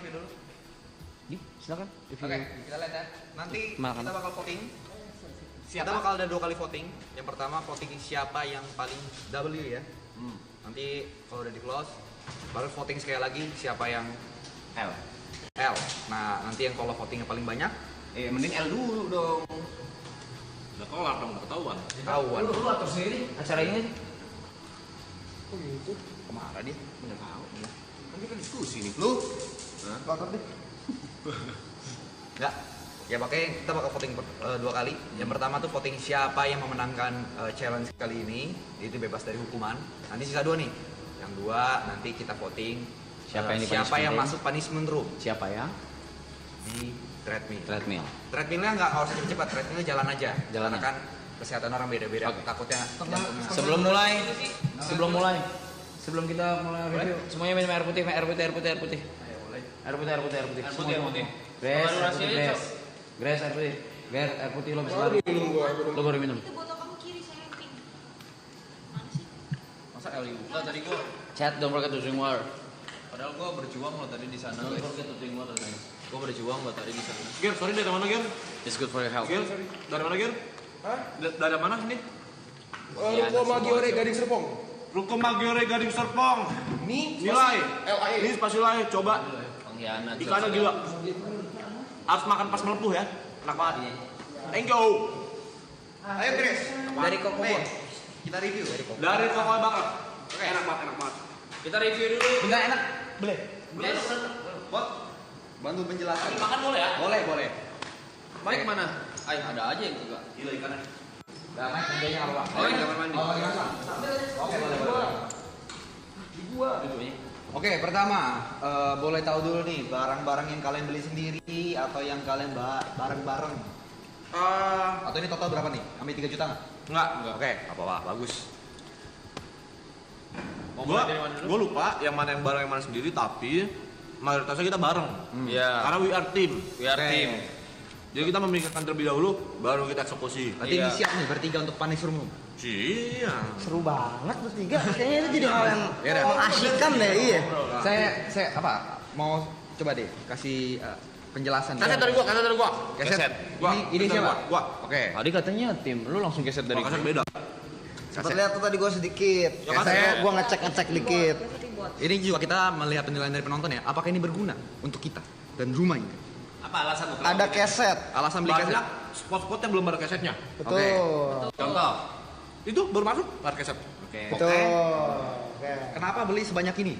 review dulu. Silakan. Oke, kita lihat ya. Nanti Makan. kita bakal voting. Kita bakal ada 2 kali voting. Yang pertama voting siapa yang paling W ya. Nanti kalau udah di close, baru voting sekali lagi siapa yang L. L. Nah, nanti yang kalau votingnya paling banyak, Mending L dulu dong. Udah kelar dong, udah ketahuan. ketahuan. Lu atur sendiri acara ini sih. Oh gitu. Kemana dia? Enggak tahu. Kan kita diskusi nih. Lu? Bakar deh. Enggak. Ya makanya kita bakal voting 2 kali. Yang pertama tuh voting siapa yang memenangkan challenge kali ini, itu bebas dari hukuman. Nanti sisa 2 nih. Yang 2 nanti kita voting Siapa yang di siapa punishment yang room? masuk punishment room Siapa ya? di treadmill. Treadmill. Treadmillnya nggak harus cepat, treadmillnya jalan aja. Jalan Karena kan kesehatan orang beda-beda. Oke. Takutnya jantungnya. Sebelum kita mulai review, semuanya minum air putih. Ayo, boleh. Air putih. Air putih. Grace, Sama durasi aja, Cok. Grace, air putih. Grace, air putih lo bisa Baru lari. minum gua. Lo baru minum. Itu botol kamu kiri, saya yang pink. Mana sih? Masa L juga tadi gua. Chat, don't forget to drink water. Padahal gua berjuang loh tadi di sana. Don't Guys. forget to drink water, guys. Gua berjuang loh tadi di sana. Gir, sorry dari mana Gir? It's good for your health. Gir, dari mana Gir? Hah? Dari mana ini? Ruko Magiore Gading Serpong. Ruko Magiore Gading Serpong. Nih, Nilai. LAE. Ini spasi nilai, coba. Pengkhianat. Ikannya gila. Harus makan pas melepuh ya. Enak banget. Thank you. Ayo Chris, dari Koko Bon. Kita review dari Koko. Dari Koko Bakar. Oke, enak banget. Kita review dulu. Enggak enak. Boleh. Bot, bantu penjelasan. Makan boleh ya? Boleh. Mike mana? Ay, ada aja yang enggak. Gila ikannya. Gak main kerjanya apa? Oh, ini kamar mandi. Oke, boleh. Oke, pertama, boleh tahu dulu nih barang-barang yang kalian beli sendiri atau yang kalian bareng-bareng. Atau ini total berapa nih? Sampai 3 juta nggak? Enggak. Oke, apa-apa, bagus. Gua lupa yang mana yang bareng yang mana sendiri, tapi mayoritasnya kita bareng. Iya. Karena we are team. Oke. Jadi kita memikirkan terlebih dahulu, baru kita eksekusi. Berarti ini siap nih bertiga untuk panis room. Iya. Seru banget bertiga. Kayaknya itu jadi hal yang Ya udah. mengasyikkan deh, iya. Saya apa? Mau coba deh kasih penjelasan. Kaset dari gua. Keset. Gua. Ini Keset siapa? Gua. Oke. Tadi katanya tim, lu langsung geser dari Kaset beda. Sempat lihat tuh tadi gue sedikit. Ya, kan? Gue ngecek dikit. Biasa dibuat. Ini juga kita melihat penilaian dari penonton ya. Apakah ini berguna untuk kita dan rumah ini? Apa alasan lu? Ada keset. Alasan beli Banyak keset. spot-spot yang belum ada kesetnya. Betul. Contoh. Itu baru masuk ada keset. Oke. Betul. Oke. Kenapa beli sebanyak ini?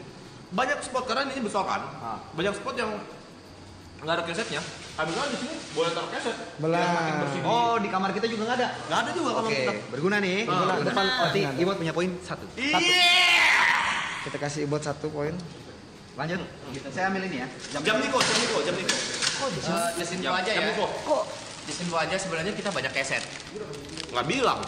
Banyak spot karena ini besar kan. Ah. Banyak spot yang nggak ada kesetnya. Ambil aja di sini boleh taruh keset. Belah. Biar makin bersih. Oh, di kamar kita juga nggak ada. Nggak ada juga kalau Oke, kita. berguna nih. Berguna. Depan Berarti nggak ada. Ibot punya poin 1. Kita kasih buat 1 poin. Lanjut. Saya ambil ini ya. Jam Niko. Disinfo aja ya. Jam Niko. Kok Disinfo aja sebenarnya kita banyak keset. Nggak bilang.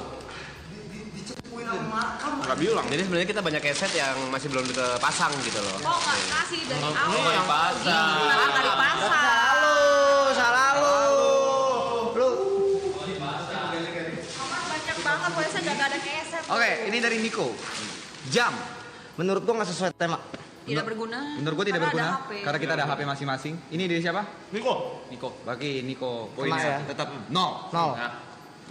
Nggak bilang. Jadi sebenarnya kita banyak keset yang masih belum dipasang gitu loh. Kok nggak kasih dari Ini awal? dipasang. Kenapa nggak dipasang? salah lu. Lu Kamar banyak banget, pokoknya saya nggak ada keset. Oke, ini dari Niko. Jam. menurut gua nggak sesuai tema. Tidak berguna. Menurut gua tidak Karena berguna ada HP. karena kita ada HP masing-masing. Ini dari siapa? Niko. Bagi Niko Kena poinnya ya? tetap 0. Nol.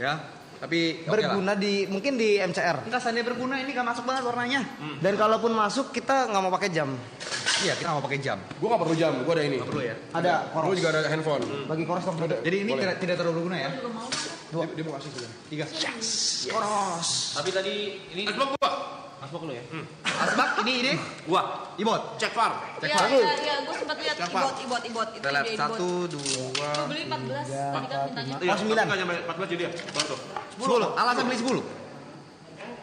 Ya. Tapi oke lah. Berguna mungkin di MCR. Enggak seandainya berguna ini nggak masuk banget warnanya. Dan kalaupun masuk kita nggak mau pakai jam. Iya, kita mau pakai jam. Gue gak perlu jam, gue ada ini. Nggak perlu ya. Ada Gue koros. juga ada handphone. Bagi koros dong. Jadi ini Boleh. tidak terlalu berguna ya. Juga mau banget. Dia mau kasih sudah. 3. Koros. Tapi tadi ini. Asbak gua. Asbak lu ya. Asbak ini Gua. Ibot. Cek far. Cek Iya, Pak. iya, gue sempat lihat Siapa? ibot. Itu Kita lihat ide 1 2 Gue beli 14, tadi kan mintanya. Iya, 9. nggak nyampe 14 jadi ya. Baru tuh. 10. Alasan beli 10.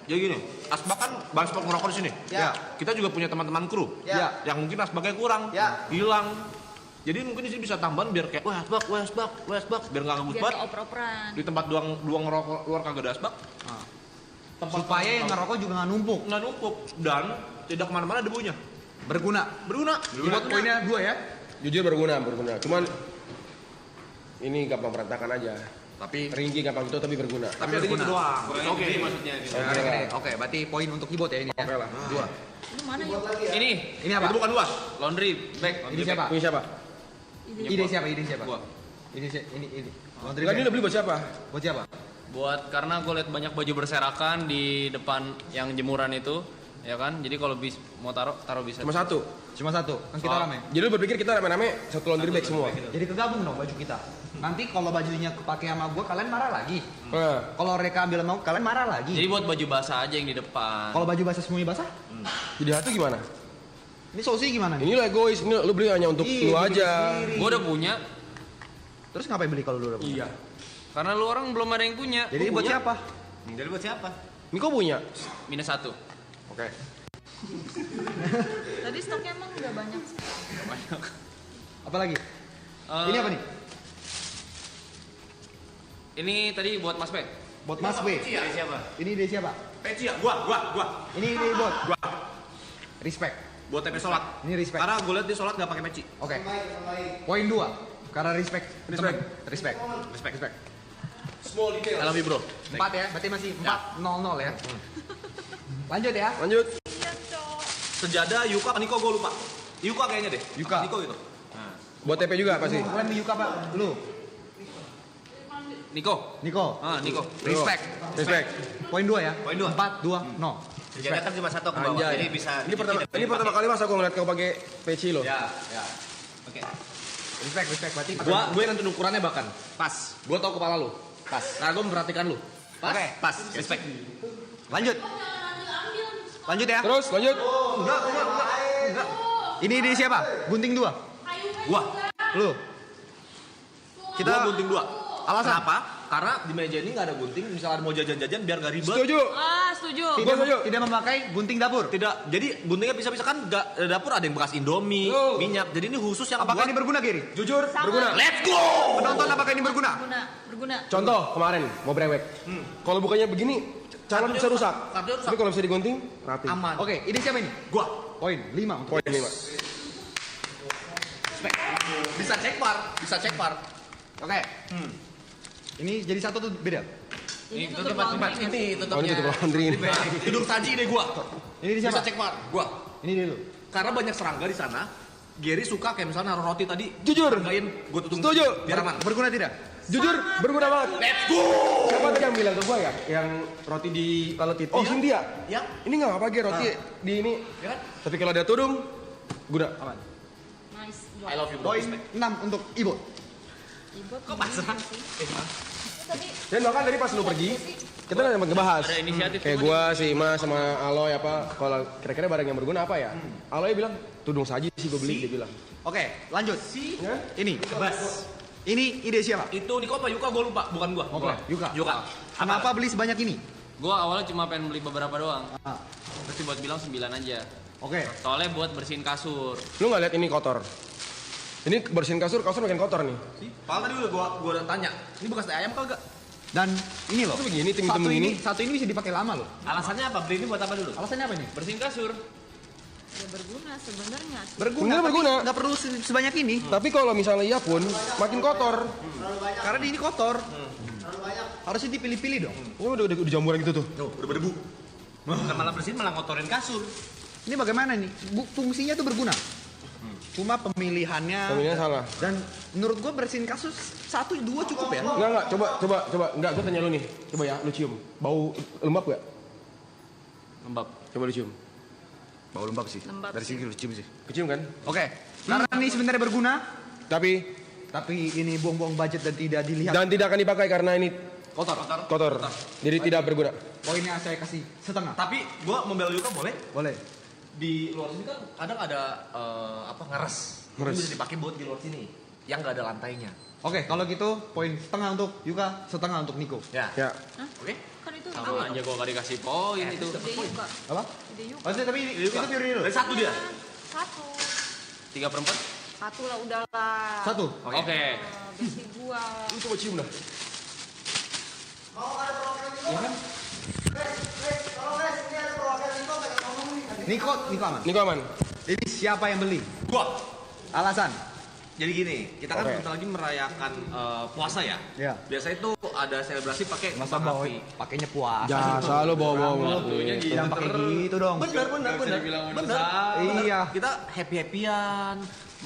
Jadi gini, Asbak kan bahan spot ngerokok di sini. Ya. Kita juga punya teman-teman kru. Ya. Yang mungkin asbaknya kurang, Ya. hilang. Jadi mungkin di sini bisa tambahan biar kayak wah asbak, biar nggak gabut Biar banget. nggak oper-operan. Di tempat dua ngerokok luar kagak ada asbak. Supaya yang ngerokok juga nggak numpuk. nggak numpuk dan tidak kemana-mana debunya. Berguna. Berguna. Ibot poinnya 2 ya. Jujur berguna. Cuman ini gampang berantakan aja. Tapi Ringgi gampang gitu tapi berguna. ada gitu doang. Oke. maksudnya gitu. Oke, berarti poin untuk keyboard ya ini ya. Oke lah. 2. Lu mana yuk? Ini Ini apa? Itu bukan dua. laundry bag. Ini siapa? Punya siapa? Ide siapa? Ide siapa? Gua. Ini. Laundry Enggak, bag. ini udah beli buat siapa? Buat siapa? Buat karena gue lihat banyak baju berserakan di depan yang jemuran itu, ya kan? Jadi kalau mau taruh bisa. Cuma satu. Cuma satu. Kan kita rame. Jadi lu berpikir kita rame-rame satu laundry bag semua. Jadi kegabung dong baju kita. Nanti kalau bajunya kepake sama gua kalian marah lagi. Nah, Kalau mereka ambil mau kalian marah lagi. Jadi buat baju basah aja yang di depan. Kalau baju basah semuanya basah? jadi satu gimana? Ini solusi gimana nih? Ini lu egois, ini lu beli hanya untuk Iya, lu bikin aja. sendiri. Gue udah punya, Terus ngapain beli kalau lu udah punya? Iya. karena lu orang belum ada yang punya. Jadi buat siapa? Jadi buat siapa? Ini kok punya? Minus 1. Oke. Tadi stoknya emang udah banyak sih. Apa lagi? Ini apa nih? Ini tadi buat Mas Pe. Buat Mas B. Iya, siapa? Ini ide siapa? Peci ya? Gua. Ini ide bot. Respect. Buat TP sholat. Ini respect. Karena gue liat dia sholat nggak pakai peci. Oke. Poin 2. Karena respect. Respect. Respect. Small detail. I love you, bro. 4 ya, berarti masih 4-0-0 ya. Lanjut ya. Lanjut. Sejadah Yuka apa Niko gue lupa. Yuka kayaknya deh. Yuka. Niko gitu. Buat TP juga pasti. Bukan di Yuka Pak. Lu. Niko. Niko. Niko. Respect. Respect. Poin 2 ya. Poin 2. 4, 2, 0. Sejadah kan cuma satu ke bawah, Anjay. jadi bisa. Ini pertama kali mas aku ngeliat kau pakai peci lo. Ya. Oke. Respect. Berarti Gue yang nentuin ukurannya bahkan. Pas. Gue tau kepala lu. Pas. Karena gue memperhatikan lu. Pas. Oke. Pas. Respect. lanjut. Lanjut ya. Terus lanjut. Enggak. Ini ide siapa? Gunting 2. Gua. Lu. Kita gunting 2. Alasan? Kenapa? Karena di meja ini nggak ada gunting. Misalnya mau jajan-jajan biar gak ribet. Setuju. Setuju. Gua setuju. Tidak memakai gunting dapur. Tidak. Jadi guntingnya bisa-bisa kan nggak dapur ada yang bekas Indomie, Oh. minyak. Jadi ini khusus yang Apakah buat. ini berguna, Giri? Jujur, berguna. Let's go. Penonton, apakah ini berguna? Berguna. Contoh kemarin mau brewek. Kalau bukannya begini, calon bisa rusak. Kartunya rusak. Tapi kalau bisa digunting, rapi. Aman. Oke, ide siapa ini? Gua. Poin 5 untuk Poin 5. Bisa cek par. Oke. Ini jadi satu tuh beda. Ini Tutup tutup tempat laundry. ini Oh, ini tutupnya. tutup laundry ini. Tidur saji deh gua. Ini di Bisa siapa? cek par. Gua. Ini dulu. Karena banyak serangga di sana. Gary suka kayak misalnya naruh roti tadi. Jujur. Hargain, gua tutup. Setuju. Biar aman. Berguna tidak? Jujur, berguna banget. Let's go. Siapa tadi yang bilang ke gua ya? Yang roti di paletit. Oh, Cynthia. Ya. Ini nggak apa-apa, Ge, roti di ini. Ya kan? Tapi kalau ada tudung, guna. Aman. Nice. I love you bro. Poin 6 untuk Ibu. Kok pasrah sih? Tapi Dan bahkan tadi pas lu pergi, kita udah sempat ngebahas. Ada inisiatif Kayak cuma gua, si Ima sama Aloy apa, kalau kira-kira barang yang berguna apa ya? Aloy bilang, tudung saji sih gue beli, dia bilang. Oke, lanjut. Ya? Ini. Bas. Ini ide siapa? Itu Niko apa Yuka gua lupa, bukan gua. Oke, Yuka. Yuka. Kenapa beli sebanyak ini? Gua awalnya cuma pengen beli beberapa doang. Ah, Terus buat bilang 9 aja. Oke. Soalnya buat bersihin kasur. Lu nggak lihat ini kotor? Ini bersihin kasur makin kotor nih. Padahal tadi udah gua udah tanya, ini bekas ayam kagak? Dan ini loh. Itu begini, tim-tim satu begini. Satu ini bisa dipakai lama loh. Alasannya apa? Beli ini buat apa dulu? Alasannya apa ini? Bersihin kasur. ya berguna sebenarnya. Berguna. Bener, tapi berguna. Nggak perlu sebanyak ini. Tapi kalau misalnya iya pun, makin kotor. Karena ini kotor. Harusnya dipilih-pilih dong. Ini udah jamburan gitu tuh. Tuh, udah berdebu. Bukan malah bersihin, malah ngotorin kasur. Ini bagaimana nih? Fungsinya tuh berguna. Cuma pemilihannya. Pemilihannya salah. Dan menurut gua bersihin kasus 1, 2 cukup ya. Enggak, coba. Enggak, gue tanya lu nih. Coba ya, lu cium. Bau lembab gak? Lembab. Coba lu cium. Bau lembab sih. Lembab Dari sih. sini lu cium sih. Kecium kan? Oke. Karena ini sebenarnya berguna, Tapi tapi ini buang-buang budget dan tidak dilihat. dan tidak akan dipakai karena ini kotor. Jadi tidak berguna. Poinnya saya kasih setengah. Tapi gua membela Yuka boleh. Boleh. Di luar sini kan kadang ada ngeres. Itu bisa dipakai buat di luar sini. Yang nggak ada lantainya. Oke, kalau gitu poin setengah untuk Yuka, setengah untuk Niko. Ya. Ya. Oke. Kan itu Sama aja gua gak dikasih poin itu. ide Yuka. Apa? Ide Yuka. Maksudnya tapi itu teori dulu. Dari satu dia. Satu. 3/4. Satu lah udahlah. Satu. Oke. Besi gua. Lu coba cium dah. Niko aman. Niko aman. Jadi siapa yang beli? Gua. Alasan? Jadi gini, kita kan Oke. bentar lagi merayakan puasa ya. Iya. Biasanya itu ada selebrasi pakai Masa kembang bawa api. pakainya puasa. Jasa lu bawa-bawa. Jangan pakai gitu dong. Bener. Iya. Kita happy-happyan,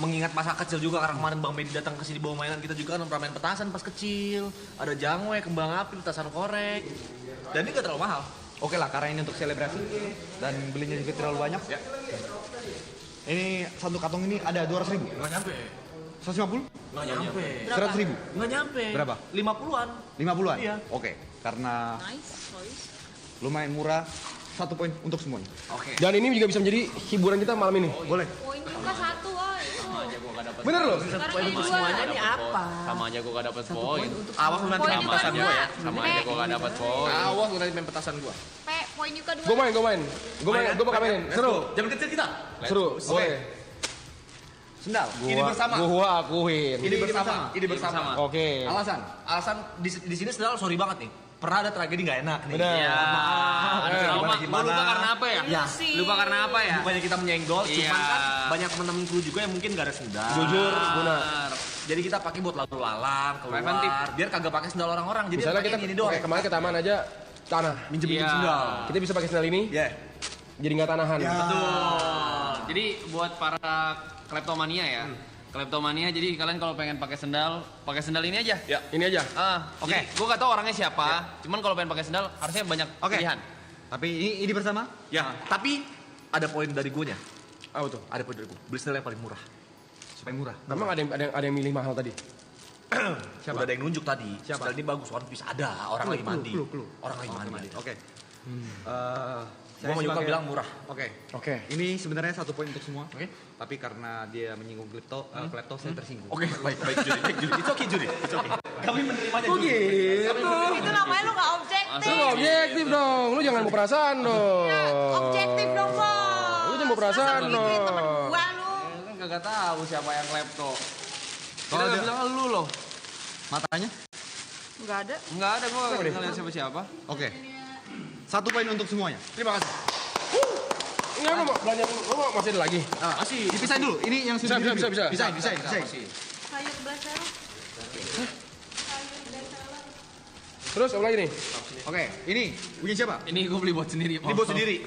mengingat masa kecil juga karena kemarin Bang Medi datang ke sini bawa mainan, kita juga kan pernah main petasan pas kecil. Ada jangwe, kembang api, petasan korek. Dan ini gak terlalu mahal. Oke lah, karena ini untuk selebrasi dan belinya juga terlalu banyak. Ya. Ini satu karung ini ada 200.000. Nggak nyampe. 150? Nggak nyampe. 100.000? Nggak nyampe. Berapa? 50-an. 50-an? Iya. Oke, karena Nice choice. lumayan murah, 1 poin untuk semuanya. Oke. Dan ini juga bisa menjadi hiburan kita malam ini. Boleh. Poin juga 1 itu. Sama aja gua gak dapet Bener loh? Sekarang jadi Untuk 2. semuanya ini apa? Sama aja gua gak dapet poin. Awas lu nanti Poin main juga petasan 2. gua ya. Sama aja gua gak dapet poin. Awas lu nanti main petasan gua. Poin juga 2. Gue main. Gue bakal mainin. Seru. Jam kecil kita. Seru. Boleh. Sendal. Ini bersama. Gua akuin. Ini bersama. Ini bersama. bersama. Oke. Alasan di sini sendal sorry banget nih. Pernah ada tragedi nggak enak nih. Bener. Ya, Gimana? lupa karena apa ya? Ya. Lupa karena apa ya? Bukannya kita menyenggol, Iya. cuman kan banyak temen-temen kru juga yang mungkin gak ada sendal. Jujur, Guna. Benar. Jadi kita pakai buat lalu lalang Preventif. keluar, biar kagak pakai sendal orang-orang. Jadi Misalnya kita pakai ini doang. kayak kemarin ke taman aja tanah. Minjem-minjem Iya. sendal. Kita bisa pakai sendal ini. Ya. Jadi nggak tanahan. Betul. Jadi buat para kleptomania ya. Kleptomania, jadi kalian kalau pengen pakai sendal ini aja. Ya. Ini aja. Oke. Gue gak tau orangnya siapa. Cuman kalau pengen pakai sendal harusnya banyak Oke. pilihan. Tapi ini bersama? Ya. Tapi ada poin dari gue nya. Apa tuh? Ada poin dari gue. Beli sendal yang paling murah. Supaya murah. Memang ada yang milih mahal tadi. Siapa? Udah ada yang nunjuk tadi. Siapa? Sendal ini bagus, One Piece ada. Orang lagi mandi. Clue. Orang lagi mandi. Oke. Gue mau juga bilang murah. Oke. Oke. Ini sebenarnya 1 poin untuk semua. Oke. Tapi karena dia menyinggung klepto, saya tersinggung. Oke, baik Juri. It's okay Juri. It's okay. Kami menerimanya Juri. Itu namanya lu gak objektif. Lu objektif dong. Lu jangan mau perasaan dong. Ya, objektif dong, Bos. Lu jangan mau perasaan Masa lu gituin temen dong. gua lu. Kan kagak tahu siapa yang klepto. Kita Kalau gak dia- bilang lu loh. Matanya? Enggak ada. Enggak ada, gue gak ngeliat siapa-siapa. Oke. 1 poin untuk semuanya. Terima kasih. Enggak, lu mau belanja dulu. Lu mau masih ada lagi? Masih. Dipisahin dulu. Ini yang sudah Bisa. Pisahin. Sayur belasel. Terus apa lagi nih? Oke, ini punya siapa? Ini gue beli buat sendiri. Ini buat sendiri.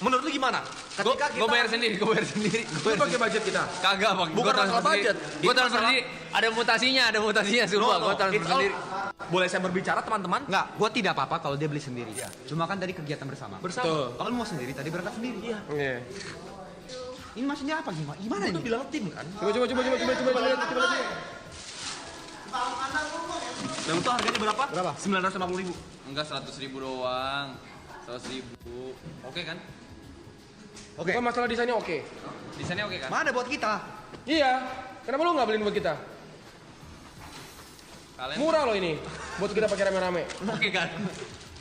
Menurut lu gimana? Ketika Gue bayar sendiri, gue bayar sendiri. Lu pakai budget kita. Kagak, Bang. Bukan masalah budget. Gue Itu transfer masalah- sendiri. Ada mutasinya, sumpah. Gue transfer It's all- sendiri. Boleh saya berbicara teman-teman? Enggak, gua tidak apa-apa kalau dia beli sendiri. Cuma kan tadi kegiatan bersama. Tuh. Kalau mau sendiri tadi berangkat sendiri. Iya. Iya. Ini maksudnya apa gimana? Gimana Itu ini? bilang tim kan? Coba lihat. Dan itu harganya berapa? Berapa? 950.000. Enggak, 100.000 doang. 100.000. Oke kan? Oke. Bukan masalah desainnya oke. Desainnya oke kan? Mana buat kita? Iya. Kenapa lu nggak beliin buat kita? Kalian Murah loh ini. Buat kita pakai rame-rame. oke kan?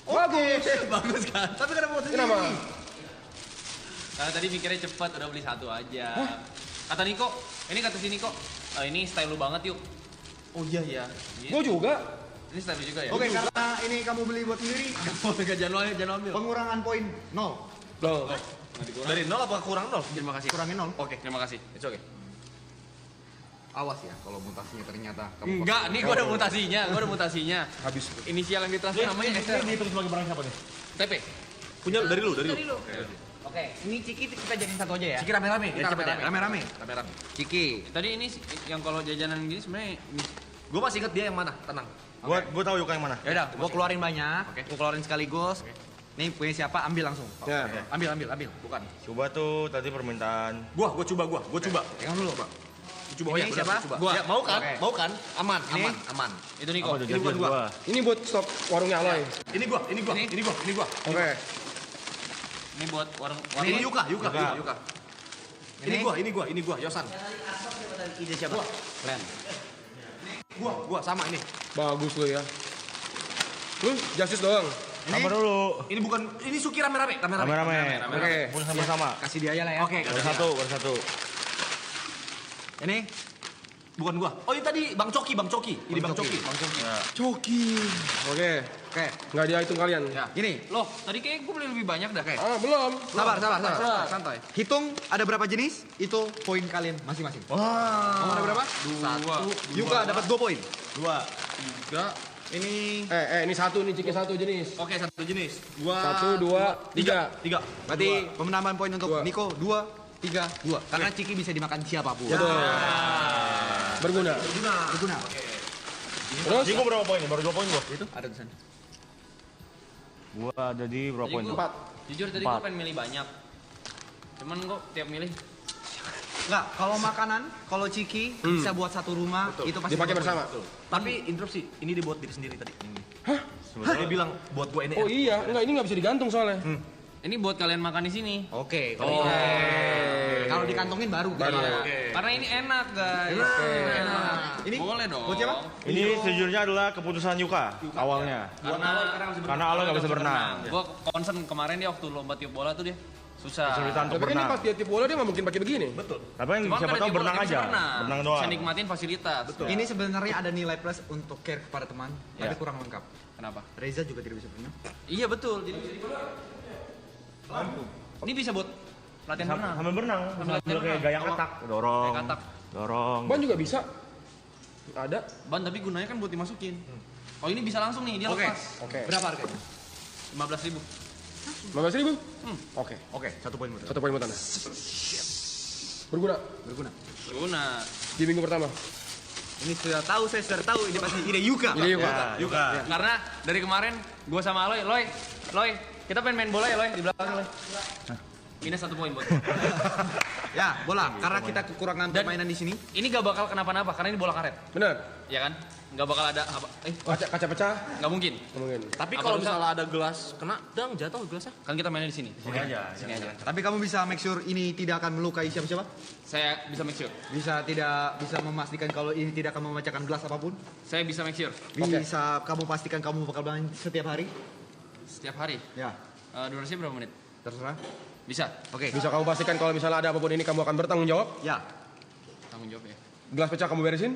Bagus. Bagus kan? Tapi kenapa buat sendiri? Kenapa? Karena tadi mikirnya cepat, udah beli 1 aja. Kata Niko, ini kata si Niko, ini style lu banget yuk. Oh iya. Gua juga. Ini style lu juga ya? Oke, karena ini kamu beli buat sendiri, Jangan ambil. pengurangan poin 0. Loh. Dari 0 apa kurang 0? Terima kasih. Kurangin 0. Oke, terima kasih. It's okay. Awas ya kalau mutasinya ternyata kamu Enggak, nih gue ada mutasinya. Habis. Inisial yang ditransfer namanya SR. Ini terus sebagai barang siapa nih? TP. Punya dari lu. Oke, ini Ciki kita jadiin 1 aja ya. Ciki rame-rame. Ya, cepet ya. Rame-rame. Rame-rame. Ciki. Tadi ini yang kalau jajanan gini sebenarnya Gue masih inget dia yang mana, tenang. Gua tahu Yuka yang mana. Ya udah, gua keluarin banyak. Gua keluarin sekaligus. Nih punya siapa? Ambil langsung. Ya. Ambil. Bukan. Coba tuh tadi permintaan. Gua coba. Pegang dulu, Pak. Coba Ini siapa? Gua. Ya, mau kan? Oke. Mau kan? Aman, Ini? aman. itu Niko. Apa tuh ini bukan jajan gua. Ini buat stok warungnya Aloy. Ini gua. Oke. Ini buat warung Ini Yuka. Ini? Ini gua, Yosan. Ide siapa? Len. Gua sama ini. Bagus lo ya. Lu Justice doang. Apa dulu? Ini bukan, ini Suki rame-rame. Rame-rame. Oke. Pun sama-sama. Kasih dia aja lah ya. Oke, Baru satu. Ini bukan gua. Oh, ini tadi Bang Coki. Ini Bang Coki. Coki. Oke. oke. Nggak dihitung kalian. Ya. Gini, Loh, tadi kayak gue beli lebih banyak dah kayak. Belum. sabar. Santai. Hitung ada berapa jenis, itu poin kalian masing-masing. Kamu ada berapa? 2, Yuka dapat 2 poin. 3. Ini Ini satu nih, Ciki satu jenis. Oke, satu jenis. 1, 2, 3. 3. berarti penambahan poin untuk Dua. Niko 2, 3, 2. Karena Ciki bisa dimakan siapapun. Betul. Berguna. Berguna. Terus? Jiko berapa poin? Baru 2 poin gua. Itu ada di sana. Gua ada di berapa poin? Jujur tadi gue pengen milih banyak. Cuman kok tiap milih Enggak, kalau makanan, kalau Ciki bisa buat satu rumah, itu pasti Dipakai satu poin. bersama. Tapi interupsi, ini dibuat diri sendiri tadi. Hah? Dia bilang buat gue ini. Oh iya, enggak ini nggak bisa digantung soalnya. ini buat kalian makan di sini. Oke, kalau dikantongin baru. Karena ini enak, guys. Enak. Ini boleh dong. buat siapa? Ini sejujurnya adalah keputusan Yuka awalnya. Karena Aloy nggak bisa berenang. Gue concern kemarin dia waktu lomba tiup bola tuh dia susah. Kesulitan untuk Tapi kan ini berenang. pas dia tiup bola dia nggak mungkin pakai begini. Tapi kan Cuman siapa kan tahu tiup bola berenang dia bisa aja. Berenang doang. Bisa nikmatin fasilitas. Ini sebenarnya ada nilai plus untuk care kepada teman, tapi Ya. kurang lengkap. Kenapa? Reza juga tidak bisa berenang. Iya betul. Jadi bisa dipakai. Ini bisa buat latihan berenang. Sambil berenang. Sambil Sambil kayak berenang. gaya Kalau- katak. Dorong. Kayak katak. Dorong. Ban juga bisa. Ada. Ban tapi gunanya kan buat dimasukin. Oh ini bisa langsung nih, dia Oke. lepas. Oke. Berapa harganya? 15.000. 15.000? Oke. Oke, 1 poin muter. 1 poin buat Anda. Berguna Berguna. Guna. di minggu pertama. Ini sudah tahu, saya sudah tahu ini pasti ide Yuka. Ini Yuka. Ya, Yuka. Karena dari kemarin gua sama Aloy, Loy, kita pengen main bola ya Loy di belakang Loy. Minus 1 poin buat. Ya, bola. Karena kita kekurangan Dan- permainan di sini. Ini gak bakal kenapa-napa karena ini bola karet, Benar. ya kan? Gak bakal ada apa? Kaca pecah? Nggak mungkin. Nggak mungkin. Tapi Apa kalau bisa? misalnya ada gelas kena, dang jatuh gelasnya. Kan kita mainnya di sini. Sini aja. Sini aja. Tapi kamu bisa make sure ini tidak akan melukai siapa-siapa? Saya bisa make sure. Bisa tidak bisa memastikan kalau ini tidak akan memecahkan gelas apapun? Saya bisa make sure Bisa kamu pastikan kamu bakal main setiap hari? setiap hari. Ya, Durasinya berapa menit? terserah. Bisa. Oke. Bisa kamu pastikan kalau misalnya ada apapun ini kamu akan bertanggung jawab? Ya. Tanggung jawab ya. Gelas pecah kamu beresin?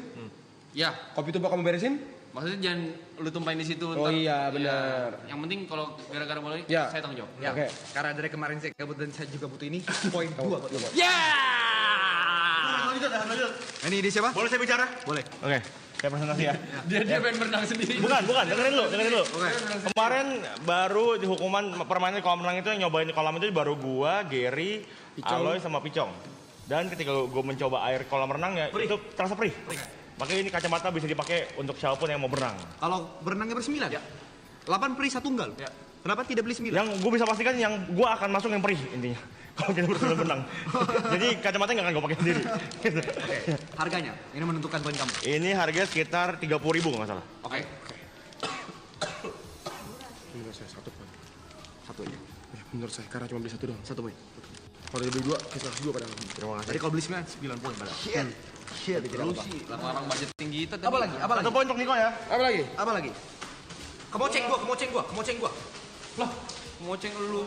Ya, Kopi tumpah kamu beresin? maksudnya jangan lu tumpahin di situ. Oh ntar. iya, benar. Ya, yang penting kalau gara-gara bola ini Ya. saya tanggung jawab. Ya. Oke. Karena dari kemarin saya gabut dan saya juga butuh ini. Poin 2 buat kamu. Ya. Ini ide siapa? Boleh saya bicara? Boleh. Oke. Saya presentasi ya. Dia pengen berenang sendiri. Bukan, dengerin dulu. Kemarin baru di hukuman permainan kolam renang itu yang nyobain di kolam itu baru gua, Gary, Aloy sama Picong. Dan ketika gua mencoba air kolam renangnya itu terasa perih. Makanya ini kacamata bisa dipakai untuk siapapun yang mau berenang. Kalau berenangnya bersembilan? Ya. 8 peri 1 tunggal? Ya. Kenapa tidak beli 9? Yang gue bisa pastikan yang gue akan masuk yang perih intinya. Kalau kita bersama berenang. Jadi kacamata nggak akan gue pakai sendiri. Oke. Harganya? Ini menentukan poin kamu. Ini harga sekitar 30.000 kalau nggak salah. Oke. Menurut saya 1 poin. Satu aja. Ya, menurut saya karena cuma beli 1 doang. 1 poin. Kalau dia beli 2, kita harus 2 padahal. Terima kasih. Tadi kalau beli 9 poin padahal. Shit. Lu sih, orang budget tinggi itu tadi. Apa lagi? 1 poin untuk Niko ya. Apa lagi? Apa lagi? Kemoceng gua. Loh, ngoceng lu.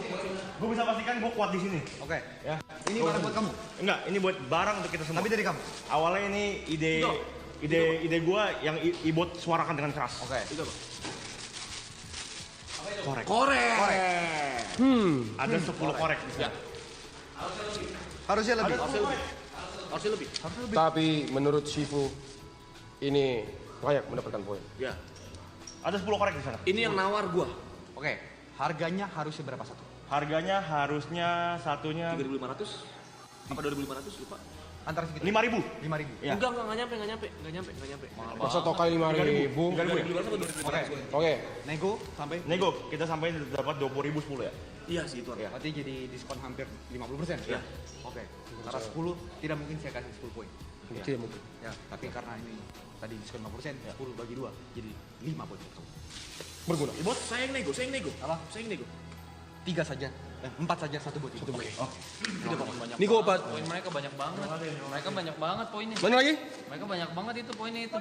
Gue bisa pastikan gue kuat di sini. Oke. Ya. Ini barang buat kamu. Enggak, ini buat barang untuk kita semua. Tapi dari kamu. Awalnya ini ide gue yang Ibot suarakan dengan keras. Oke. Itu apa? Korek. Hmm. Ada 10 korek. Ya. Harusnya lebih. Harusnya lebih. Tapi menurut Shifu ini layak mendapatkan poin. Ya. Ada 10 korek di sana. Ini yang nawar gua. Oke. Harganya harusnya berapa satu? Harganya harusnya satunya 3.500 apa 2.500 lupa. Antara segitu. 5.000. 5.000. Ya. Enggak nyampe. Mahal Masa banget. tokai 5.000. 3.500 Oke. Oke. Nego sampai. Nego, kita sampai dapat 20.000 10 ya. Iya sih itu. Ya. Berarti jadi diskon hampir 50%. Ya. Oke. Karena 10 tidak mungkin saya kasih 10 poin. Tidak mungkin. Ya, tapi karena ini tadi diskon 50%, 10 bagi 2 jadi 5 poin. Berguna. Bos, saya yang nego. Apa? Saya yang nego. 3 saja. 4 saja 1 buat itu. Oke. Banyak Niko banget. 4. Poin mereka banyak banget. Mereka banyak banget poinnya. Mana lagi? Mereka banyak banget itu poinnya itu.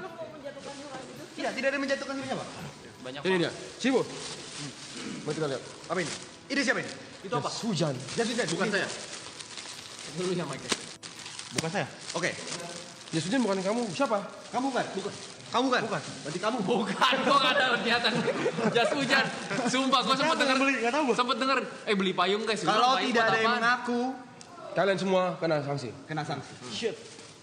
Tidak, tidak ada yang menjatuhkan siapa? Banyak Ini banget. dia. Shifu. Mari kita lihat. Apa ini? Ide siapa ini? Itu apa? Jas hujan. Jas hujan. Bukan saya. Dulu ya Mike. Bukan saya. Oke. Jas hujan bukan kamu. Siapa? Kamu kan? Bukan. Kamu kan? Bukan. Berarti kamu Bukan, gua gak ada niatan jas hujan. Sumpah, gua sempet denger. Nggak tahu gua. Sempet denger, beli payung guys. Kalau Payung tidak buat ada yang apaan? mengaku, Kalian semua kena sanksi. kena sanksi. Shit.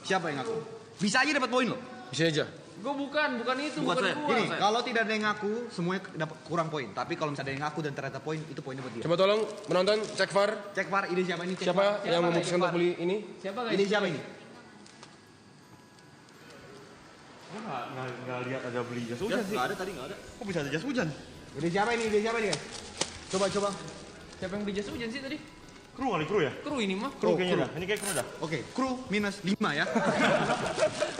Siapa yang ngaku? Bisa aja dapat poin loh. Bisa aja. Gue bukan itu, Bukan saya. gua. Gini, kalau tidak ada yang ngaku, semuanya dapat kurang poin. Tapi kalau misalnya ada yang ngaku dan ternyata poin, itu poinnya buat dia. Coba tolong menonton cek VAR. Cek VAR, ide siapa ini? Cek Siapa VAR. yang memutuskan untuk beli ini? Siapa guys? Ini siapa ini? Gue nggak lihat ada beli jas hujan sih. Nggak ada tadi, nggak ada. Kok bisa ada jas hujan? Ide siapa ini? Ide siapa ini guys? Coba. Siapa yang beli jas hujan sih tadi? Kru kali kru ya? Kru ini mah. Kru kayaknya dah. Ini kayak kru dah. Oke, kru minus 5 ya.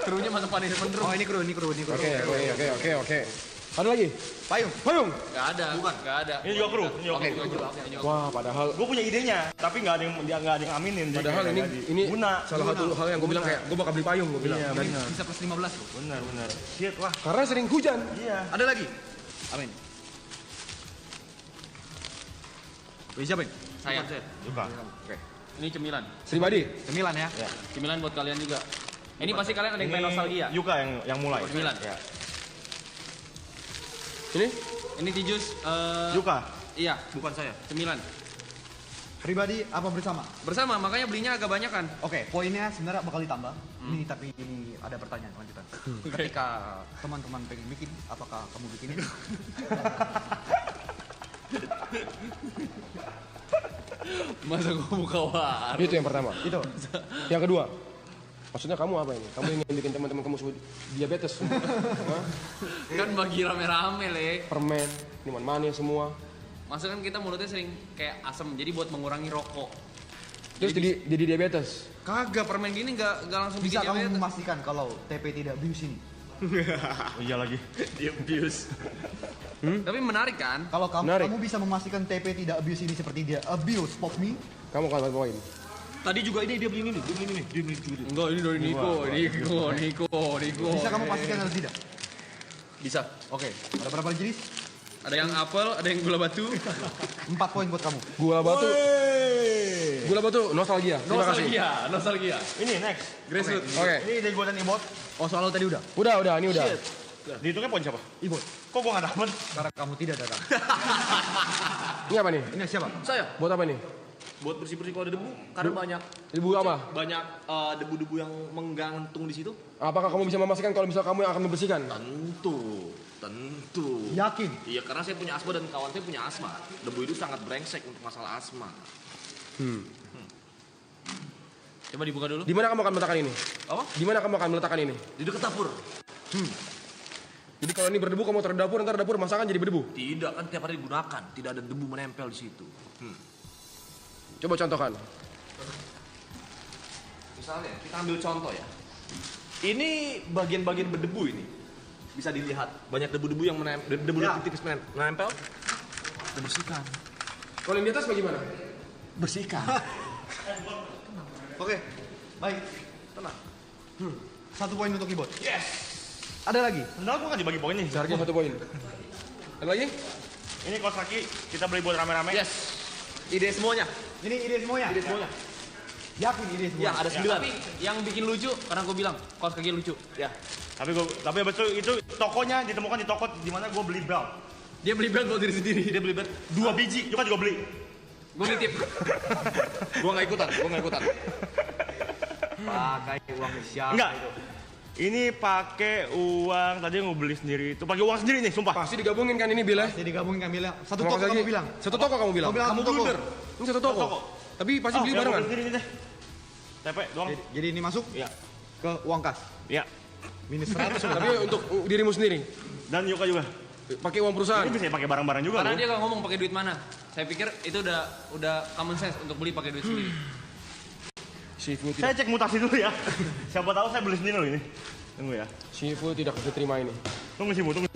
Krunya masuk punishment room. Oh ini kru. Oke. Ada lagi? Payung. Gak ada. Bukan. Gak ada. Ini juga kru. Ini juga kru. Wah, padahal Gue punya idenya, tapi nggak ada yang aminin. Jadi Padahal kayak ini guna. salah satu hal yang gue bilang kayak gue bakal beli payung gue bilang. Iya, benar. Bisa plus 15 loh. Benar. Shit lah. Karena sering hujan. Iya. Ada lagi? Apa ini? Ini siapa ini? Saya. Juga. Oke. Ini cemilan. Pribadi. Cemilan ya. Cemilan buat kalian juga. Ini pasti kalian ada yang pengen nostalgia. Yuka yang mulai. Cemilan. Ya. Ini? Ini Tijus. Yuka. Iya, bukan saya. Cemilan. Pribadi apa bersama? Bersama, makanya belinya agak banyak kan. Oke, poinnya sebenarnya bakal ditambah. Ini tapi ini ada pertanyaan lanjutan. Ketika teman-teman pengen bikin, apakah kamu bikinin? Masa gue buka warung? Itu yang pertama. Itu. Yang kedua. Maksudnya kamu apa ini? Kamu ingin bikin teman-teman kamu diabetes semua? Hah? Kan bagi rame-rame, Le. Permen, minuman manis semua. Masa kan kita mulutnya sering kayak asam, jadi buat mengurangi rokok. Terus jadi diabetes. Kagak, permen gini nggak langsung Bisa bikin kamu diabetes. memastikan kalau TP tidak bius ini? Iya lagi. Dia abuse. Tapi menarik kan? Kalau Menarik. kamu bisa memastikan TP tidak abuse ini seperti dia abuse pop me? Kamu akan dapat poin. Tadi juga ini dia beli ini, Enggak, ini dari Niko. Bisa kamu pastikan atau tidak? Bisa. Oke, ada berapa jenis? Ada yang apel, ada yang gula batu. 4 poin buat kamu. Gula batu. Gula batu nostalgia. Terima kasih. Nostalgia. Ini next. Grassroots. Oke. Ini ide gue dan Ibot. Oh soal tadi udah? Udah, ini udah. Dihitungnya poin siapa? Ibot, Kok gue nggak dapet? karena kamu tidak datang. Ini apa nih? Ini siapa? Saya Buat apa nih? Buat bersih-bersih kalau ada debu, karena banyak Ibu apa? debu-debu yang menggantung di situ. Apakah kamu bisa memastikan kalau misal kamu yang akan membersihkan? Tentu. Yakin? Iya, karena saya punya asma dan kawan saya punya asma. Debu itu sangat brengsek untuk masalah asma. Coba dibuka dulu. Di mana kamu akan meletakkan ini? Apa? Di mana kamu akan meletakkan ini? Di dekat dapur. Jadi kalau ini berdebu kamu taruh di dapur, ntar dapur masakan jadi berdebu. Tidak, kan tiap hari digunakan. Tidak ada debu menempel di situ. Coba contohkan. Misalnya, kita ambil contoh ya. Ini bagian-bagian berdebu ini. Bisa dilihat banyak debu-debu yang menempel, debu tipis menempel. Bersihkan. Kalau yang di atas bagaimana? Bersihkan. Oke, baik. Tenang. 1 poin untuk Ibot. Yes. Ada lagi? Padahal gue nggak dibagi poin nih. Seharga 1 poin. Ada lagi? Ini kaos kaki kita beli buat rame-rame. Yes. Ide semuanya. Ini ide semuanya? Ide semuanya. Yakin ide semua? Ya, ada 9. Tapi yang bikin lucu, karena gue bilang, kaos kaki lucu. Ya. Tapi abis itu tokonya ditemukan di toko di mana gue beli belt. Dia beli belt buat diri sendiri. Dia beli bed. 2 biji, Yuka juga beli. Gue nitip. Gua nggak ikutan. Pakai uang siapa? Enggak. Ini pakai uang tadi yang gue beli sendiri itu pakai uang sendiri nih, sumpah. Pasti digabungin kan ini Bil ya? Jadi gabungin kan bilang. Satu Terima toko kasih kamu lagi. bilang. Satu toko kamu bilang. Kamu bilang Kamu satu toko. blunder. Ini satu toko. Toko. Tapi pasti beli yang gua barengan. beli sendiri nih deh. TP doang. Jadi ini masuk Iya. ke uang kas. Iya. Minus 100. Tapi untuk dirimu sendiri. Dan Yuka juga. Pakai uang perusahaan. Ini bisa pakai barang-barang juga Karena loh. dia nggak ngomong pakai duit mana. Saya pikir itu udah common sense untuk beli pakai duit sendiri. Shifu Saya tidak, cek mutasi dulu ya. Siapa tahu saya beli sendiri loh ini. Tunggu ya. Shifu tidak bisa terima ini. Tunggu Sibu. Tunggu.